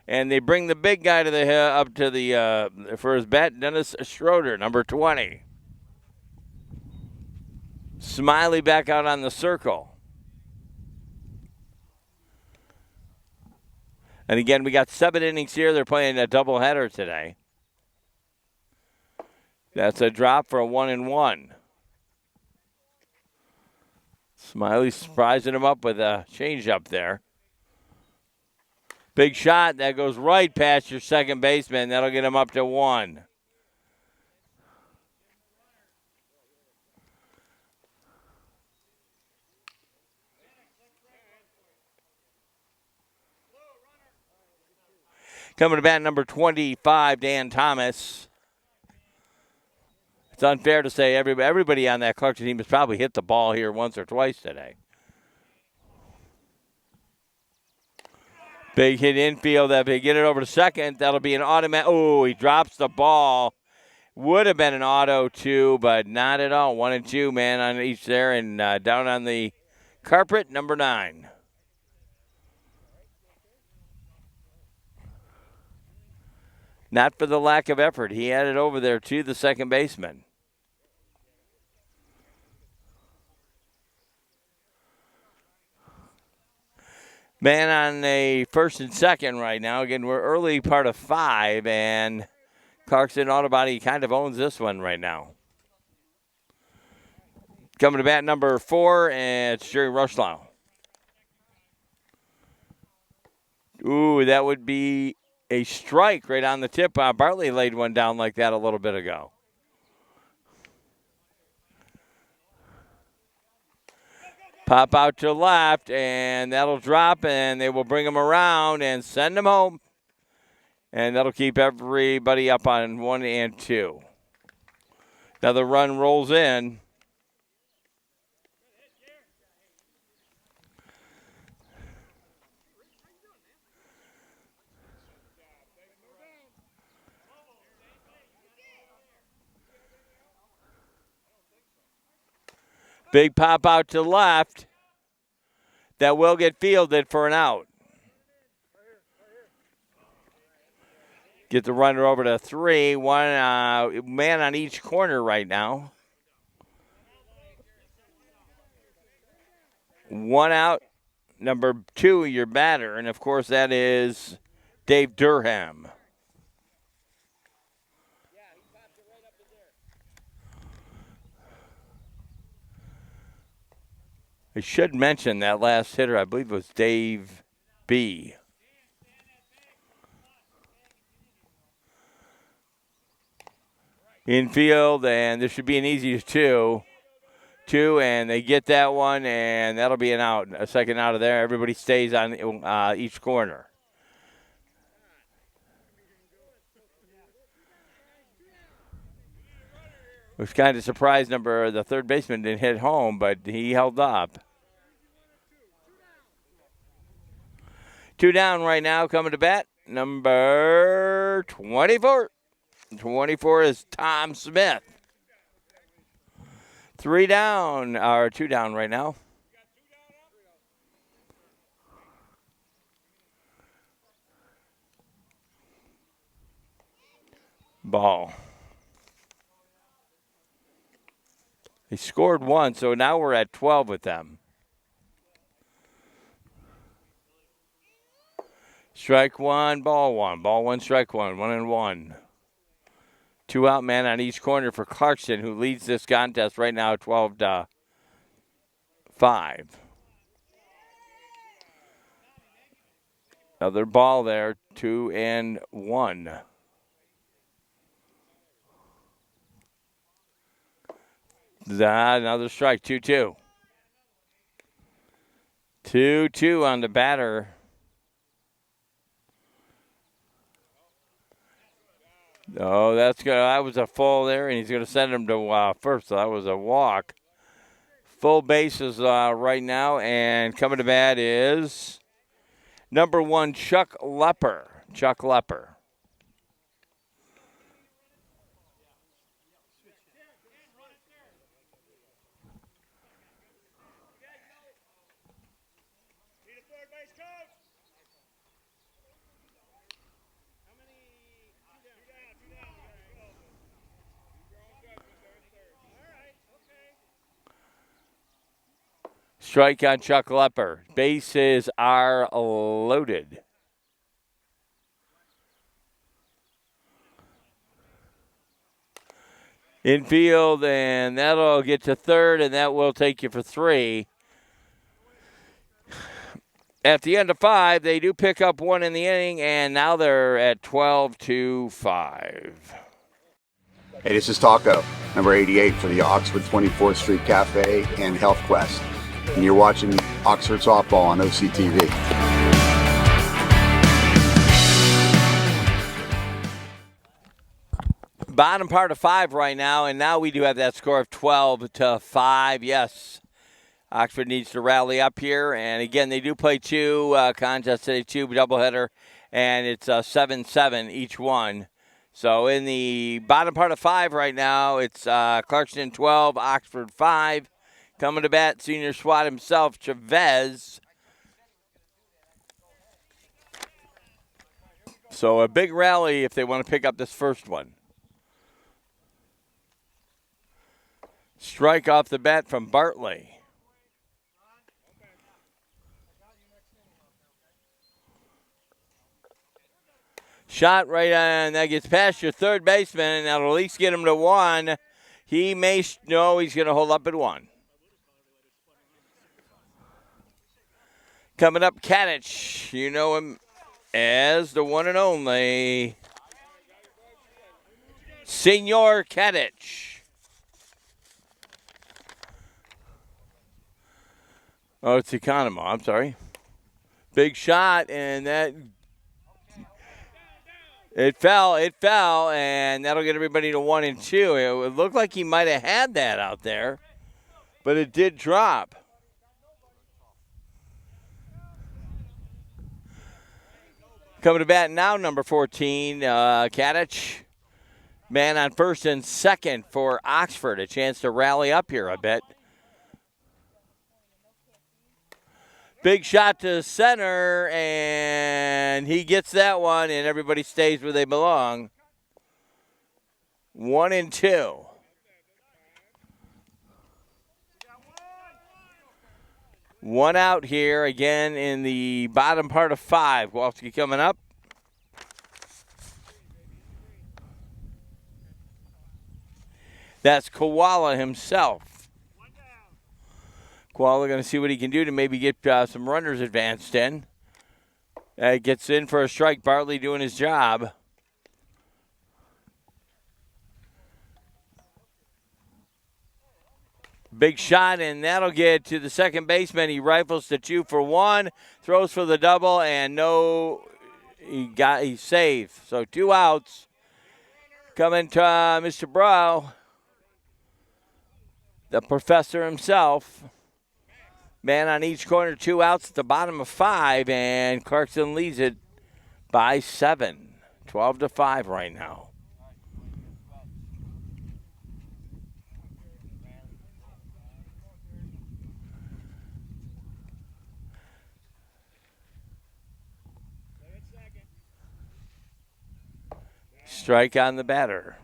And they bring the big guy to the up to the for his bat, Dennis Schroeder, number 20. Smiley back out on the circle. And again, we got 7 innings here. They're playing a doubleheader today. That's a drop for a 1-1. Smiley surprising him up with a changeup there. Big shot. That goes right past your second baseman. That'll get him up to 1. Coming to bat, number 25, Dan Thomas. It's unfair to say everybody on that Clarkston team has probably hit the ball here once or twice today. Big hit infield. If they get it over to second, that'll be an automatic. Oh, he drops the ball. Would have been an auto, too, but not at all. 1 and 2, man, on each there. And down on the carpet, number 9. Not for the lack of effort. He had it over there to the second baseman. Man on a first and second right now. Again, we're early part of 5, and Clarkston Auto Body kind of owns this one right now. Coming to bat, number 4, and it's Jerry Rushlow. Ooh, that would be a strike right on the tip. Bartley laid one down like that a little bit ago. Pop out to the left, and that'll drop, and they will bring him around and send him home. And that'll keep everybody up on 1 and 2. Now the run rolls in. Big pop out to the left. That will get fielded for an out. Get the runner over to 3. One man on each corner right now. 1 out. Number 2, your batter. And, of course, that is Dave Durham. I should mention that last hitter, I believe, was Dave B. Infield, and this should be an easy 2. 2, and they get that one, and that'll be an out. A second out of there. Everybody stays on each corner. Was kind of surprised the third baseman didn't hit home, but he held up. 2 down right now, coming to bat, number 24. 24 is Tom Smith. 3 down, or 2 down right now. Ball. They scored 1, so now we're at 12 with them. Strike 1, ball 1. Ball 1, strike 1. 1-1. 2 out man on each corner for Clarkston, who leads this contest right now 12-5. Another ball there, 2-1. Another strike, 2-2. 2-2 on the batter. Oh, that was a full there, and he's going to send him to first. So that was a walk. Full bases right now, and coming to bat is number 1, Chuck Lepper. Chuck Lepper. Strike on Chuck Lepper. Bases are loaded. Infield, and that'll get to third, and that will take you for 3. At the end of 5, they do pick up 1 in the inning, and now they're at 12-5. Hey, this is Taco, number 88 for the Oxford 24th Street Cafe and Health Quest. And you're watching Oxford Softball on OCTV. Bottom part of 5 right now, and now we do have that score of 12-5. Yes, Oxford needs to rally up here. And, again, they do play 2 contests today, 2 doubleheader, and it's 7-7 each one. So in the bottom part of 5 right now, it's Clarkston 12, Oxford 5. Coming to bat, senior SWAT himself, Chavez. So a big rally if they want to pick up this first one. Strike off the bat from Bartley. Shot right on, that gets past your third baseman, and that'll at least get him to 1. He may, no, he's going to hold up at 1. Coming up, Kadich. You know him as the one and only Senor Kadich. Oh, it's Economo. I'm sorry. Big shot, and that it fell, and that'll get everybody to 1 and 2. It looked like he might have had that out there, but it did drop. Coming to bat now, number 14, Kadich. Man on first and second for Oxford. A chance to rally up here a bit. Big shot to center, and he gets that one, and everybody stays where they belong. 1 and 2. One out here again in the bottom part of 5. Kowalski coming up. That's Koala himself. Koala going to see what he can do to maybe get some runners advanced in. Gets in for a strike. Bartley doing his job. Big shot, and that'll get to the second baseman. He rifles to 2 for 1, throws for the double, and he's safe. So 2 outs. Coming to Mr. Brow, the professor himself. Man on each corner, 2 outs at the bottom of 5, and Clarkston leads it by 7. 12-5 right now. Strike on the batter.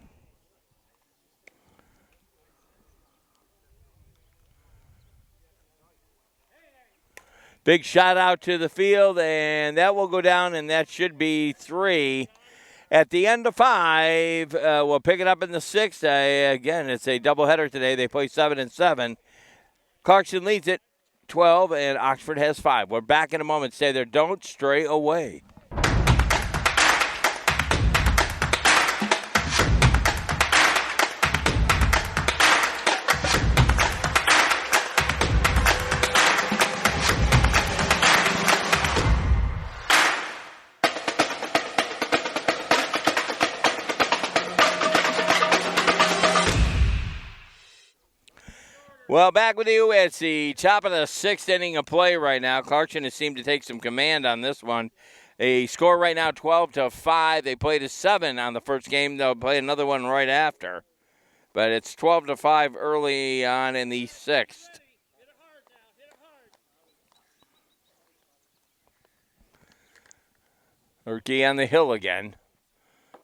Big shot out to the field, and that will go down, and that should be 3. At the end of 5, we'll pick it up in the 6th. Again, it's a doubleheader today. They play 7 and 7. Clarkston leads it 12, and Oxford has 5. We're back in a moment. Stay there. Don't stray away. Well, back with you. It's the top of the 6th inning of play right now. Clarkston has seemed to take some command on this one. A score right now, 12-5. They played a 7 on the first game. They'll play another one right after. But it's 12-5 early on in the 6th. Urke on the hill again.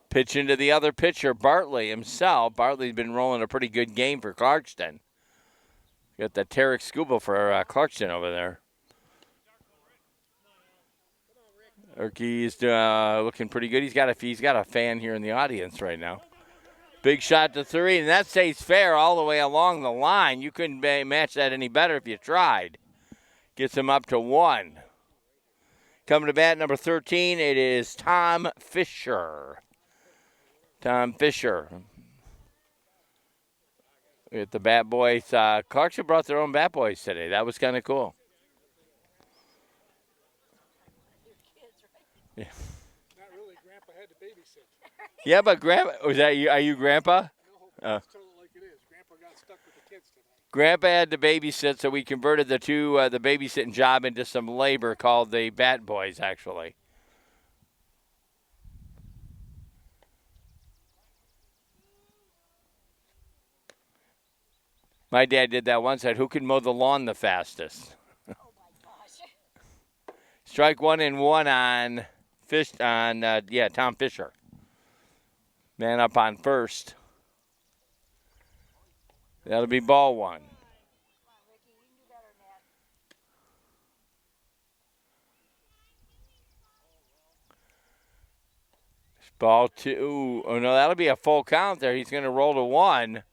Pitch into the other pitcher, Bartley himself. Bartley's been rolling a pretty good game for Clarkston. Got the Tarek Scuba for Clarkston over there. Urke's looking pretty good. He's got a fan here in the audience right now. Big shot to 3, and that stays fair all the way along the line. You couldn't match that any better if you tried. Gets him up to 1. Coming to bat, number 13, it is Tom Fisher. Tom Fisher. With the Bat Boys. Clarkston brought their own Bat Boys today. That was kind of cool. Yeah. Not really. Grandpa had to babysit. Yeah, but Grandpa, was that you? Are you Grandpa? No, let's tell it like it is. Grandpa got stuck with the kids today. Grandpa had to babysit, so we converted the babysitting job into some labor called the Bat Boys, actually. My dad did that once. Said, "Who can mow the lawn the fastest?" Oh my gosh! Strike 1 and 1 on Tom Fisher. Man up on first. That'll be ball 1. Ball 2. Oh no, that'll be a full count there. He's going to roll to 1.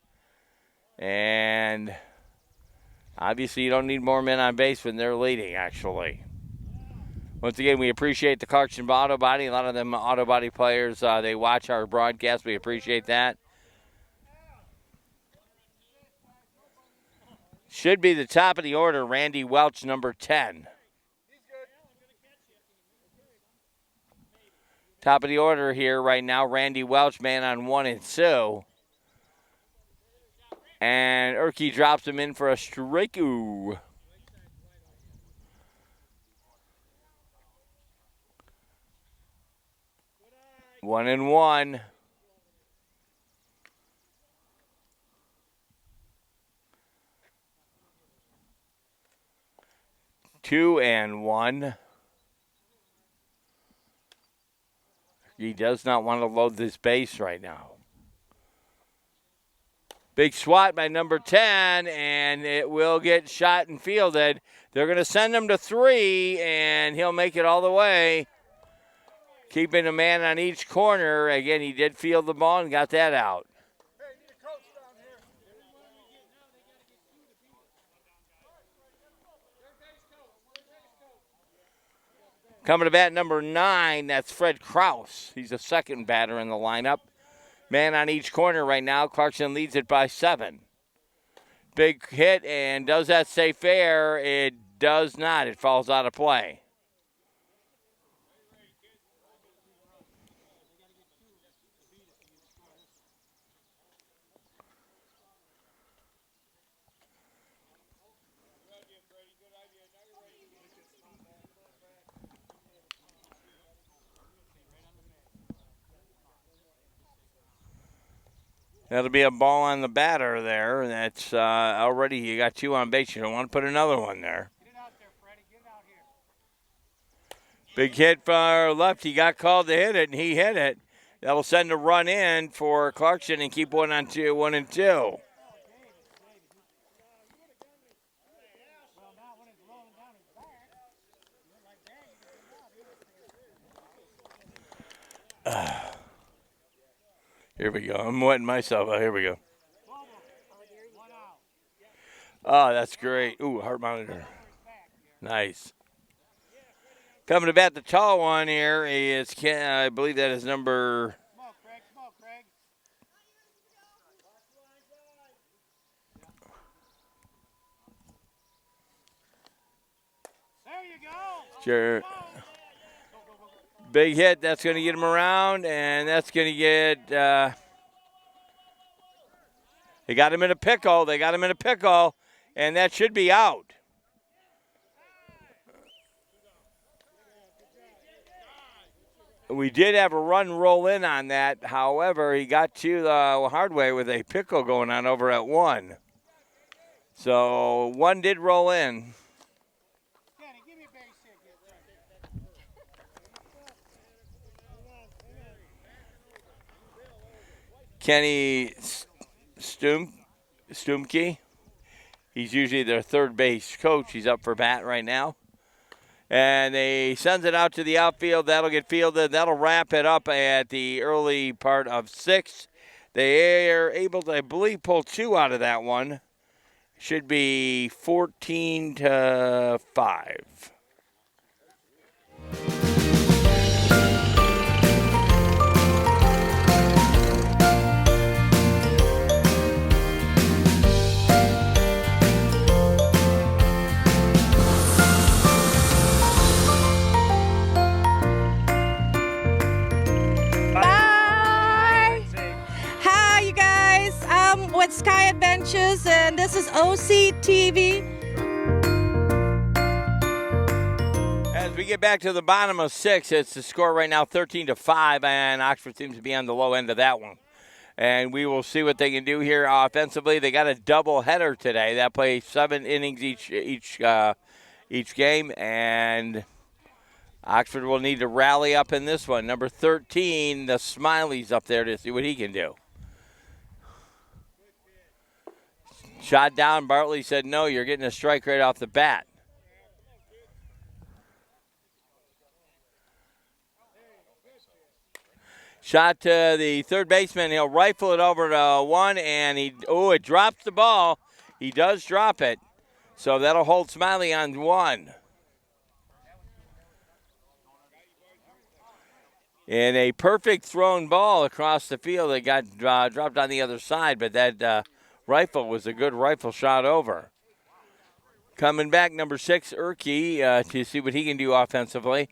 And obviously you don't need more men on base when they're leading, actually. Once again, we appreciate the Clarkston Auto Body. A lot of them auto body players, they watch our broadcast. We appreciate that. Should be the top of the order, Randy Welch, number 10. Top of the order here right now, Randy Welch, man on 1 and 2. And Erke drops him in for a strikeout. One and one. Two and one. He does not want to load this base right now. Big swat by number 10, and it will get shot and fielded. They're going to send him to 3, and he'll make it all the way. Keeping a man on each corner. Again, he did field the ball and got that out. Coming to bat number 9, that's Fred Kraus. He's the second batter in the lineup. Man on each corner right now. Clarkston leads it by 7. Big hit, and does that stay fair? It does not. It falls out of play. That'll be a ball on the batter there. That's already, you got 2 on base. You don't want to put another one there. Get it out there, Freddie. Get it out here. Big hit for left. He got called to hit it, and he hit it. That'll send a run in for Clarkston and keep 1 and 2. Well, now when it's rolling down his back, like that, you get Here we go. I'm wetting myself out. Here we go. 1 out. Oh, that's great. Ooh, heart monitor. Nice. Coming to bat the tall one here is, I believe that is number... Come on, Craig. Come on, Craig. There you go. Sure. Big hit. That's going to get him around, and that's going to get... they got him in a pickle. And that should be out. We did have a run roll in on that. However, he got to the hard way with a pickle going on over at 1. So 1 did roll in. Kenny, give me a base hit here. Kenny Stumke. He's usually their third base coach. He's up for bat right now. And he sends it out to the outfield. That'll get fielded. That'll wrap it up at the early part of 6. They are able to, I believe, pull 2 out of that one. Should be 14-5. With Sky Adventures, and this is OC TV. As we get back to the bottom of 6, it's the score right now 13-5, and Oxford seems to be on the low end of that one. And we will see what they can do here offensively. They got a double header today. That plays 7 innings each game, and Oxford will need to rally up in this one. Number 13, the Smiley's up there to see what he can do. Shot down. Bartley said, no, you're getting a strike right off the bat. Shot to the third baseman. He'll rifle it over to 1, and it drops the ball. He does drop it. So that'll hold Smiley on 1. And a perfect thrown ball across the field that got dropped on the other side, but that rifle was a good rifle shot over. Coming back, number 6, Urke, to see what he can do offensively.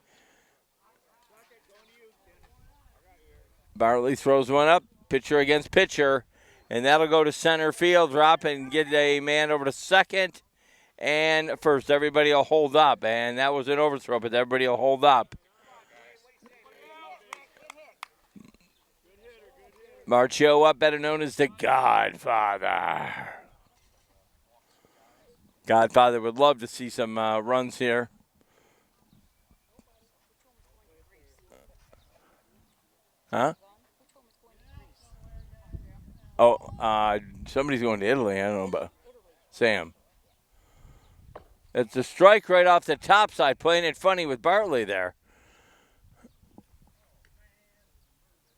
Bartley throws one up, pitcher against pitcher, and that'll go to center field, drop and get a man over to second and first. Everybody will hold up, and that was an overthrow, but everybody will hold up. Marcho up, better known as the Godfather. Godfather would love to see some runs here. Huh? Oh, somebody's going to Italy. I don't know about Sam. It's a strike right off the top side, playing it funny with Bartley there.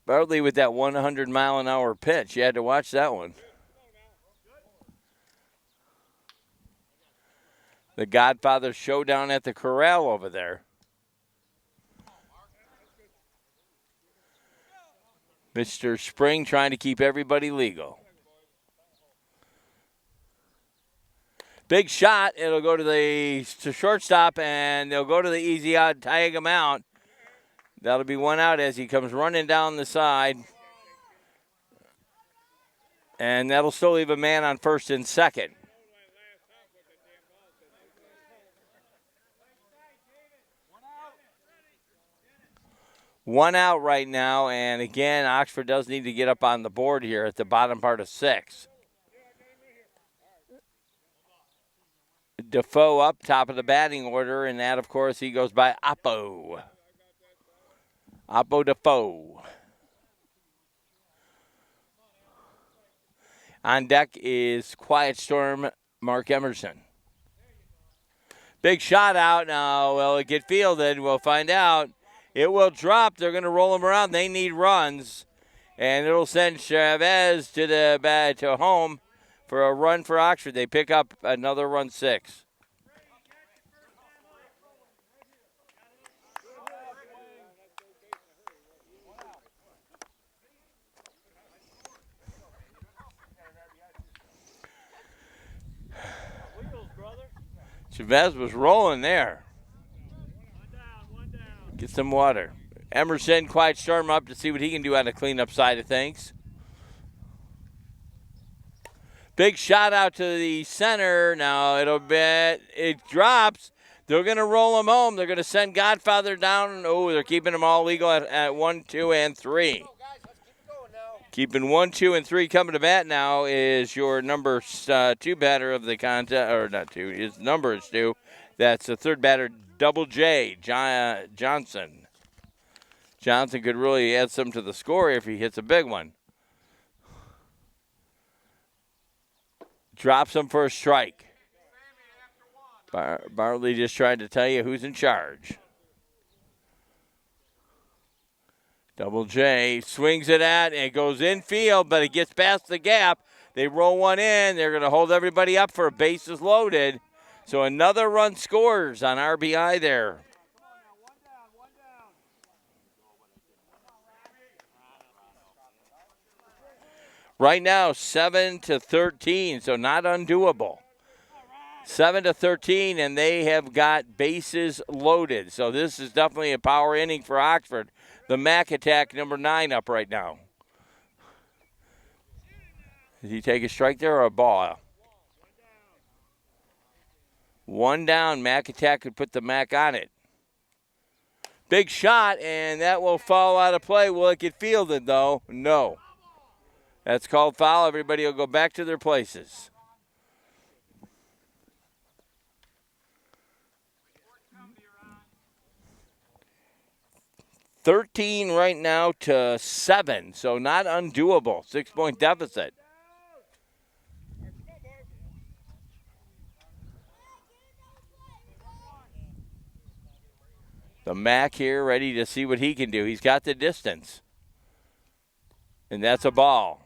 Bartley with that 100-mile-an-hour pitch. You had to watch that one. The Godfather showdown at the corral over there. Mr. Spring trying to keep everybody legal. Big shot. It'll go to the shortstop, and they'll go to the easy out, tag him out. That'll be one out as he comes running down the side. And that'll still leave a man on first and second. One out right now, and again, Oxford does need to get up on the board here at the bottom part of 6. Defoe up, top of the batting order, and that, of course, he goes by Oppo. Oppo Defoe. On deck is Quiet Storm Mark Emerson. Big shot out now. Will it get fielded? We'll find out. It will drop. They're going to roll him around. They need runs. And it'll send Chavez to home for a run for Oxford. They pick up another run, 6. Chavez was rolling there. Get some water. Emerson, Quiet Storm up to see what he can do on the cleanup side of things. Big shot out to the center. Now it drops. They're going to roll him home. They're going to send Godfather down. Oh, they're keeping them all legal at 1, 2, and 3. Keeping 1, 2, and 3 coming to bat now is your number 2 batter of the contest, or not 2. His number is 2. That's the third batter, Double J, Johnson. Johnson could really add some to the score if he hits a big one. Drops him for a strike. Bartley just tried to tell you who's in charge. Double J swings it at, and it goes infield, but it gets past the gap. They roll one in. They're going to hold everybody up for a bases loaded. So another run scores on RBI there. Right now, 7-13, so not undoable. 7-13, and they have got bases loaded. So this is definitely a power inning for Oxford. The Mac attack, number 9, up right now. Did he take a strike there or a ball? One down. Mac attack could put the Mac on it. Big shot, and that will fall out of play. Will it get fielded, though? No. That's called foul. Everybody will go back to their places. $13 right now to 7, so not undoable. 6-point deficit. The Mac here ready to see what he can do. He's got the distance. And that's a ball.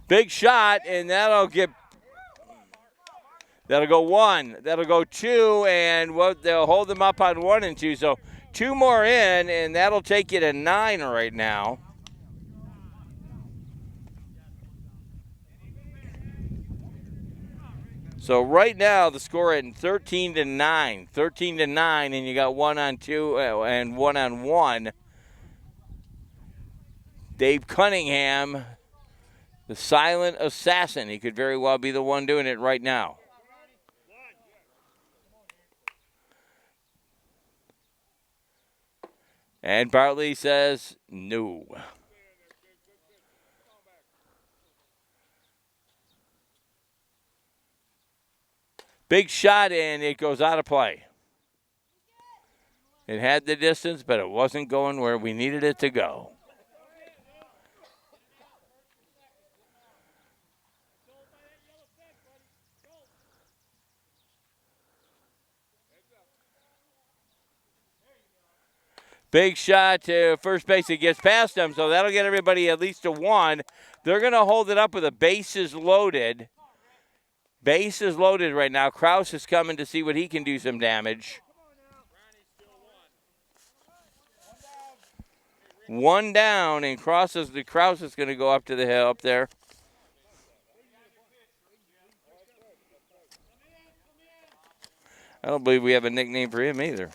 Big shot, and that'll go 1. That'll go 2, and they'll hold them up on 1 and 2. So 2 more in, and that'll take you to 9 right now. So right now the score at 13-9. 13-9, and you got 1-on-2 and 1-on-1. Dave Cunningham, the silent assassin. He could very well be the one doing it right now. And Bartley says no. Big shot, and it goes out of play. It had the distance, but it wasn't going where we needed it to go. Big shot to first base. It gets past them, so that'll get everybody at least to 1. They're going to hold it up with the bases loaded. Base is loaded right now. Kraus is coming to see what he can do some damage. 1 down, and Kraus is going to go up to the hill up there. I don't believe we have a nickname for him either.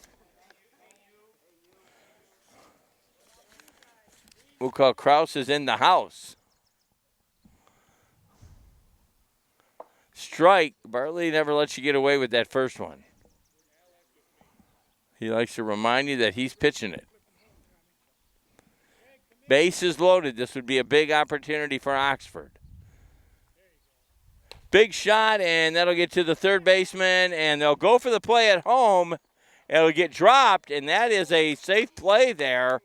We'll call Kraus is in the house. Strike. Bartley never lets you get away with that first one. He likes to remind you that he's pitching it. Base is loaded. This would be a big opportunity for Oxford. Big shot, and that'll get to the third baseman, and they'll go for the play at home. It'll get dropped, and that is a safe play there.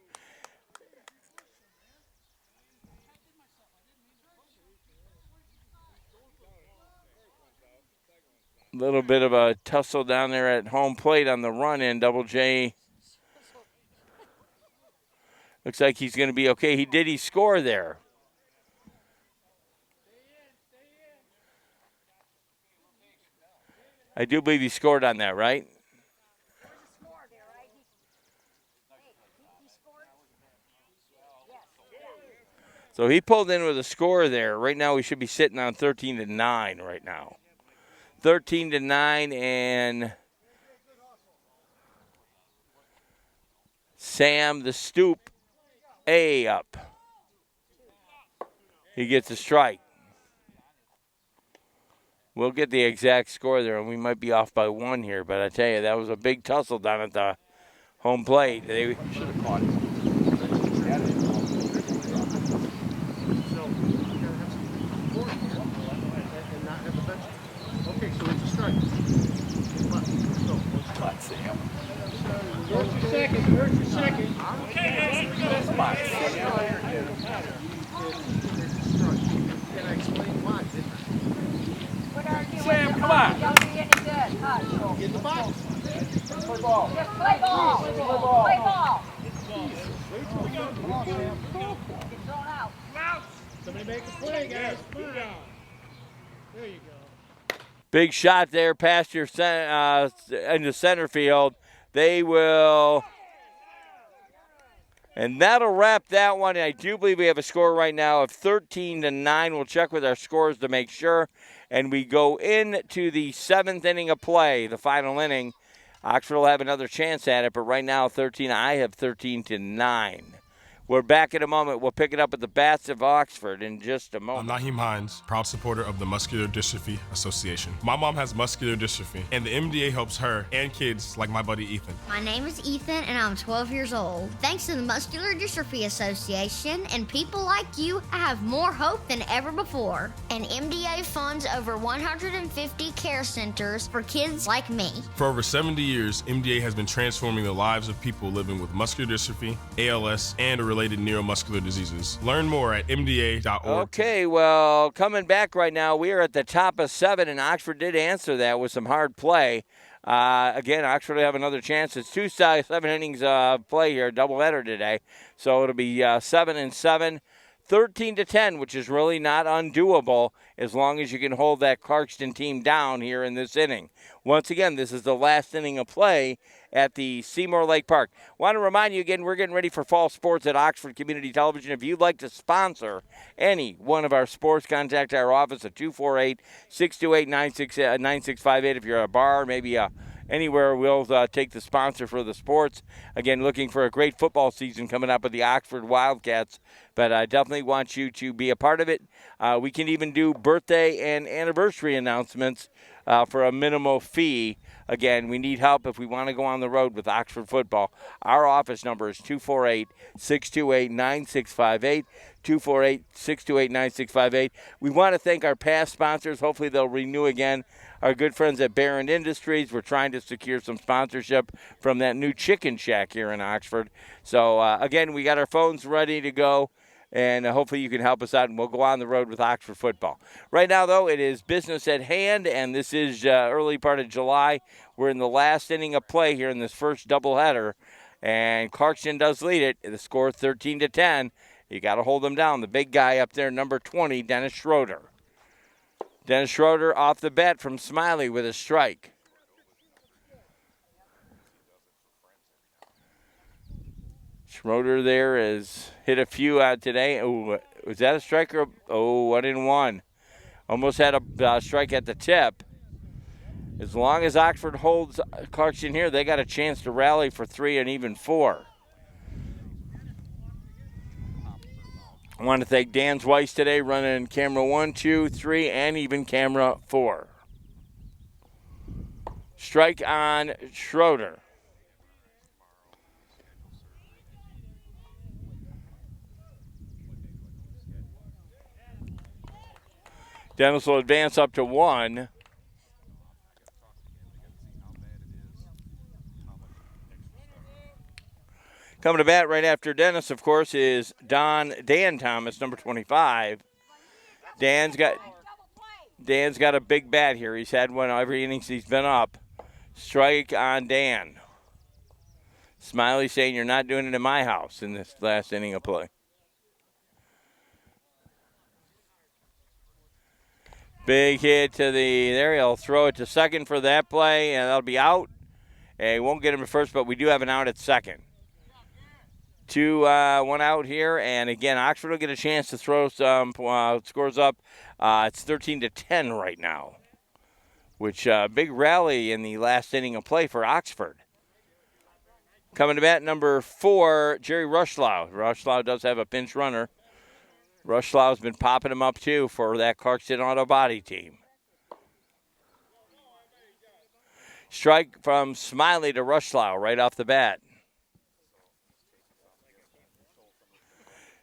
Little bit of a tussle down there at home plate on the run in. Double J looks like he's going to be okay. He score there. I do believe he scored on that, right? So he pulled in with a score there. Right now we should be sitting on 13-9 right now. 13-9, and Sam the Stoop A up. He gets a strike. We'll get the exact score there, and we might be off by 1 here, but I tell you, that was a big tussle down at the home plate. They should have caught it. Okay, so it's a strike. Come on, Sam. First or second. Okay, come on, Can I explain why? Sam, come on. Get in the box. Play ball. Just play ball. Play ball. Play ball. Come on, Sam. Get thrown out. Somebody make a play, guys. There you go. Big shot there past your into center field. They will, and that'll wrap that one. I do believe we have a score right now of 13-9. We'll check with our scores to make sure. And we go into the 7th inning of play, the final inning. Oxford will have another chance at it, but right now 13. I have 13-9. We're back in a moment. We'll pick it up at the Bats of Oxford in just a moment. I'm Naheem Hines, proud supporter of the Muscular Dystrophy Association. My mom has muscular dystrophy, and the MDA helps her and kids like my buddy Ethan. My name is Ethan, and I'm 12 years old. Thanks to the Muscular Dystrophy Association and people like you, I have more hope than ever before. And MDA funds over 150 care centers for kids like me. For over 70 years, MDA has been transforming the lives of people living with muscular dystrophy, ALS, and related neuromuscular diseases. Learn more at mda.org. Okay, well, coming back right now, we are at the top of 7, and Oxford did answer that with some hard play. Again, Oxford will have another chance. It's 7 innings of play here, doubleheader today. So it'll be 7-7. 13-10, which is really not undoable as long as you can hold that Clarkston team down here in this inning. Once again, this is the last inning of play at the Seymour Lake Park. Want to remind you again, we're getting ready for fall sports at Oxford Community Television. If you'd like to sponsor any one of our sports, contact our office at 248-628-9658. If you're at a bar, maybe anywhere, we'll take the sponsor for the sports. Again, looking for a great football season coming up with the Oxford Wildcats, but I definitely want you to be a part of it. We can even do birthday and anniversary announcements for a minimal fee. Again, we need help if we want to go on the road with Oxford football. Our office number is 248-628-9658, 248-628-9658. We want to thank our past sponsors. Hopefully they'll renew again. Our good friends at Barron Industries. We're trying to secure some sponsorship from that new chicken shack here in Oxford. So, again, we got our phones ready to go. And hopefully you can help us out, and we'll go on the road with Oxford football. Right now, though, it is business at hand, and this is early part of July. We're in the last inning of play here in this first doubleheader, and Clarkston does lead it. The score 13-10. You got to hold them down. The big guy up there, number 20, Dennis Schroeder. Dennis Schroeder off the bat from Smiley with a strike. Schroeder there has hit a few out today. Oh, was that a strike or? Oh, 1-1. Almost had a strike at the tip. As long as Oxford holds Clarkston here, they got a chance to rally for 3 and even 4. I want to thank Dan Weiss today, running camera 1, 2, 3, and even camera 4. Strike on Schroeder. Dennis will advance up to 1. Coming to bat right after Dennis, of course, is Dan Thomas, number 25. Dan's got a big bat here. He's had one every inning he's been up. Strike on Dan. Smiley saying you're not doing it in my house in this last inning of play. Big hit to there. He'll throw it to second for that play, and that'll be out. And he won't get him to first, but we do have an out at second. 1 out here, and again, Oxford will get a chance to throw some scores up. It's 13-10 right now, which big rally in the last inning of play for Oxford. Coming to bat, number 4, Jerry Rushlow. Rushlow does have a pinch runner. Rushlow's been popping him up, too, for that Clarkston Auto Body team. Strike from Smiley to Rushlow right off the bat.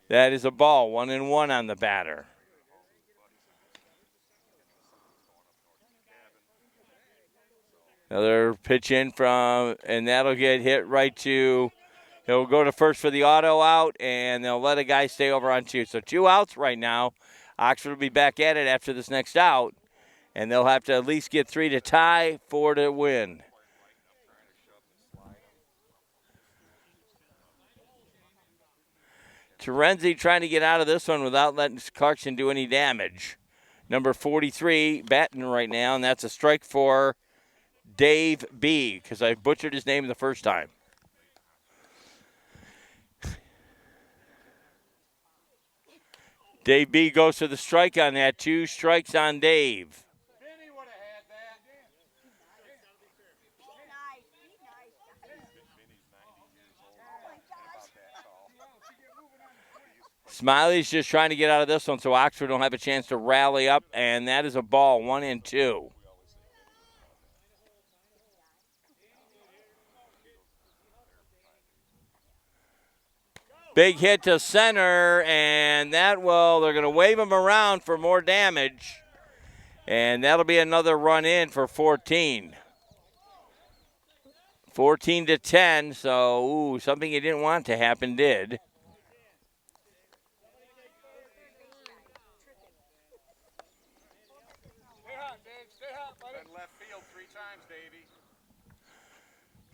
That is a ball, 1-1 on the batter. Another pitch in and that'll get hit right to... He'll go to first for the auto out, and they'll let a guy stay over on 2. So 2 outs right now. Oxford will be back at it after this next out, and they'll have to at least get 3 to tie, 4 to win. Terenzi trying to get out of this one without letting Clarkston do any damage. Number 43 batting right now, and that's a strike for Dave B., because I butchered his name the first time. Dave B goes to the strike on that. 2 strikes on Dave. Smiley's just trying to get out of this one so Oxford don't have a chance to rally up, and that is a ball, 1-2. Big hit to center, and they're going to wave him around for more damage. And that'll be another run in for 14. 14-10, so something you didn't want to happen did.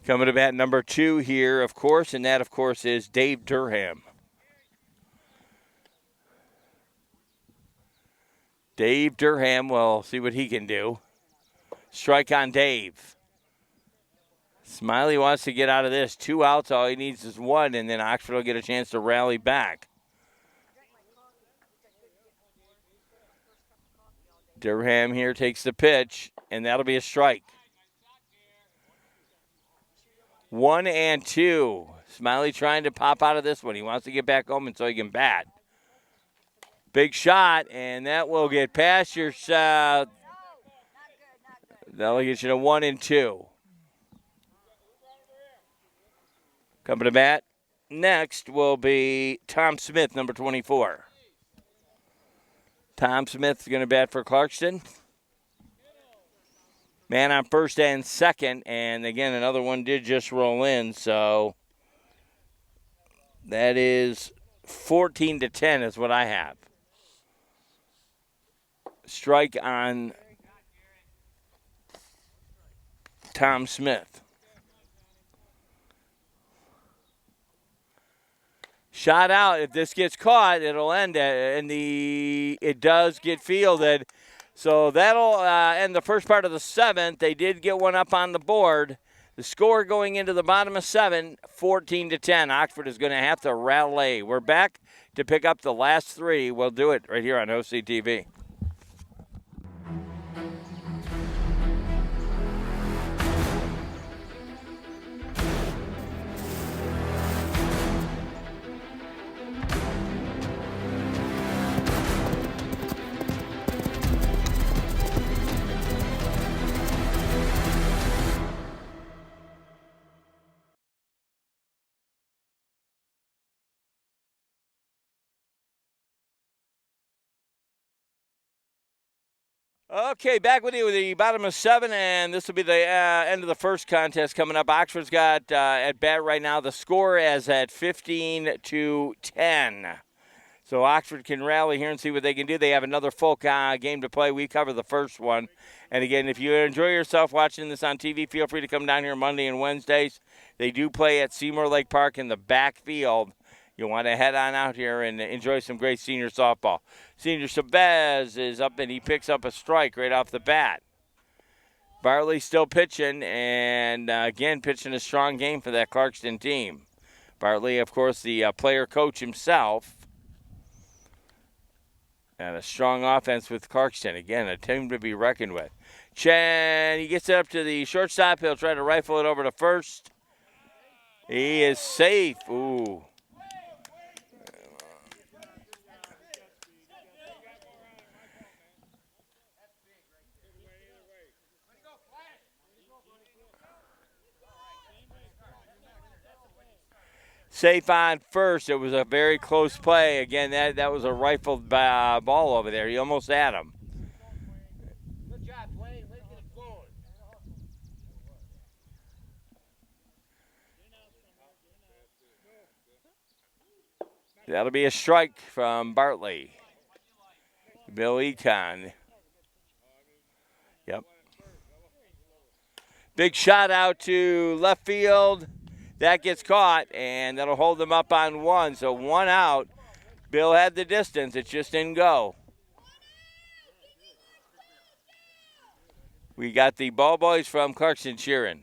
Coming to bat number 2 here, of course, and that, of course, is Dave Durham. Dave Durham will see what he can do. Strike on Dave. Smiley wants to get out of this. 2 outs, all he needs is 1, and then Oxford will get a chance to rally back. Durham here takes the pitch, and that'll be a strike. 1 and 2. Smiley trying to pop out of this one. He wants to get back home and so he can bat. Big shot, and that will get past your that'll get you to 1 and 2. Coming to bat next will be Tom Smith, number 24. Tom Smith's going to bat for Clarkston. Man on first and second, and again, another one did just roll in, so that is 14-10 is what I have. Strike on Tom Smith. Shot out. If this gets caught, it'll end it does get fielded. So that'll end the first part of the 7th. They did get one up on the board. The score going into the bottom of 7, 14-10. Oxford is going to have to rally. We're back to pick up the last 3. We'll do it right here on OCTV. Okay, back with you with the bottom of 7, and this will be the end of the first contest coming up. Oxford's got at bat right now. The score is at 15-10. So Oxford can rally here and see what they can do. They have another full game to play. We covered the first one. And again, if you enjoy yourself watching this on TV, feel free to come down here Monday and Wednesdays. They do play at Seymour Lake Park in the backfield. You'll want to head on out here and enjoy some great senior softball. Senior Sabez is up, and he picks up a strike right off the bat. Bartley still pitching, and again, pitching a strong game for that Clarkston team. Bartley, of course, the player coach himself. And a strong offense with Clarkston. Again, a team to be reckoned with. Chen, he gets it up to the shortstop. He'll try to rifle it over to first. He is safe. Ooh. Safe on first. It was a very close play. Again, that was a rifled ball over there. He almost had him. Good job, Dwayne. Way to get it going. That'll be a strike from Bartley. Bill Econ. Yep. Big shot out to left field. That gets caught, and that'll hold them up on 1. So 1 out. Bill had the distance. It just didn't go. We got the ball boys from Clarkston cheering.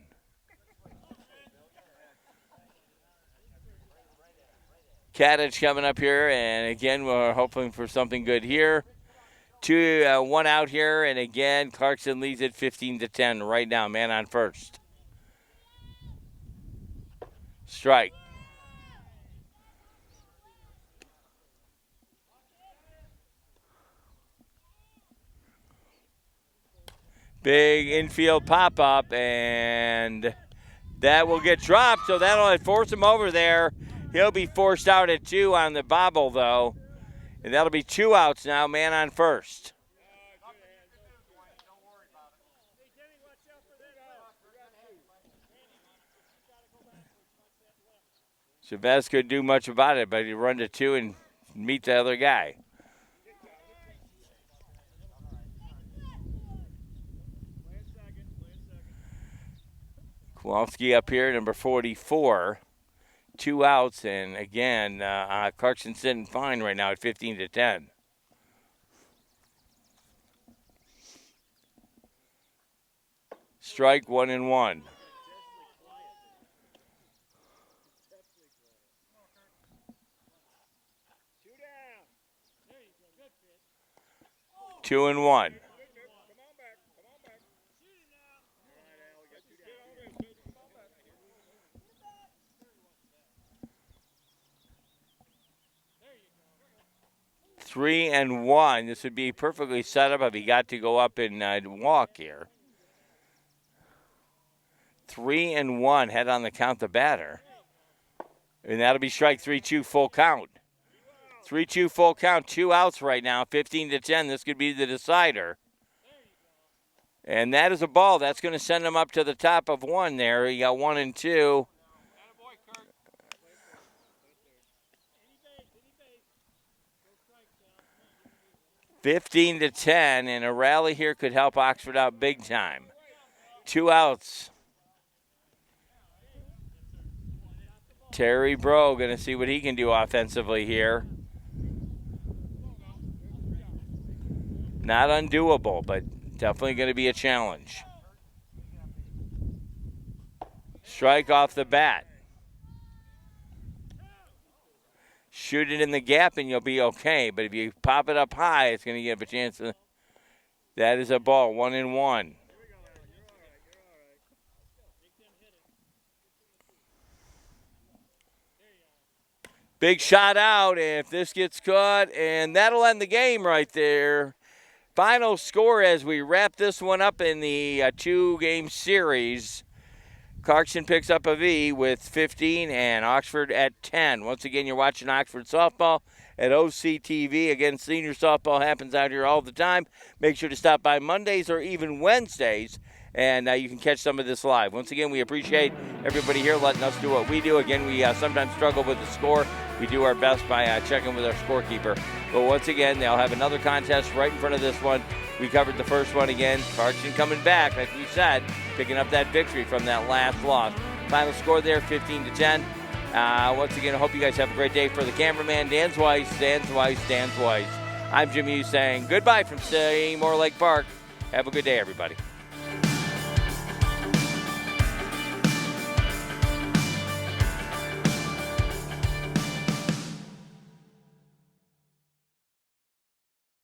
Kadich coming up here, and again, we're hoping for something good here. 1 out here, and again, Clarkston leads it 15-10 right now. Man on first. Strike. Big infield pop-up, and that will get dropped, so that'll force him over there. He'll be forced out at 2 on the bobble, though, and that'll be 2 outs now, man on first. Chavez couldn't do much about it, but he run to 2 and meet the other guy. Kowalski up here, number 44. 2 outs, and again, Clarkston's sitting fine right now at 15-10. strike, 1-1. Two and one. Three and one. This would be perfectly set up if he got to go up and walk here. 3 and 1. Head on the count, the batter. And that'll be strike 3-2, full count. 3-2 full count, 2 outs right now, 15-10. This could be the decider. And that is a ball. That's going to send him up to the top of 1 there. He got 1 and 2. 15-10, and a rally here could help Oxford out big time. 2 outs. Terry Bro going to see what he can do offensively here. Not undoable, but definitely going to be a challenge. Strike off the bat. Shoot it in the gap and you'll be okay, but if you pop it up high, it's going to give a chance to. That is a ball, 1 and 1. Big shot out if this gets caught, and that'll end the game right there. Final score as we wrap this one up in the 2-game series. Clarkston picks up a V with 15 and Oxford at 10. Once again, you're watching Oxford softball at OCTV. Again, senior softball happens out here all the time. Make sure to stop by Mondays or even Wednesdays, and you can catch some of this live. Once again, we appreciate everybody here letting us do what we do. Again, we sometimes struggle with the score. We do our best by checking with our scorekeeper. But once again, they'll have another contest right in front of this one. We covered the first one again. Clarkston coming back, like we said, picking up that victory from that last loss. Final score there, 15-10. Once again, I hope you guys have a great day. For the cameraman, Dan Weiss. I'm Jim Hughes saying goodbye from Seymour Lake Park. Have a good day, everybody.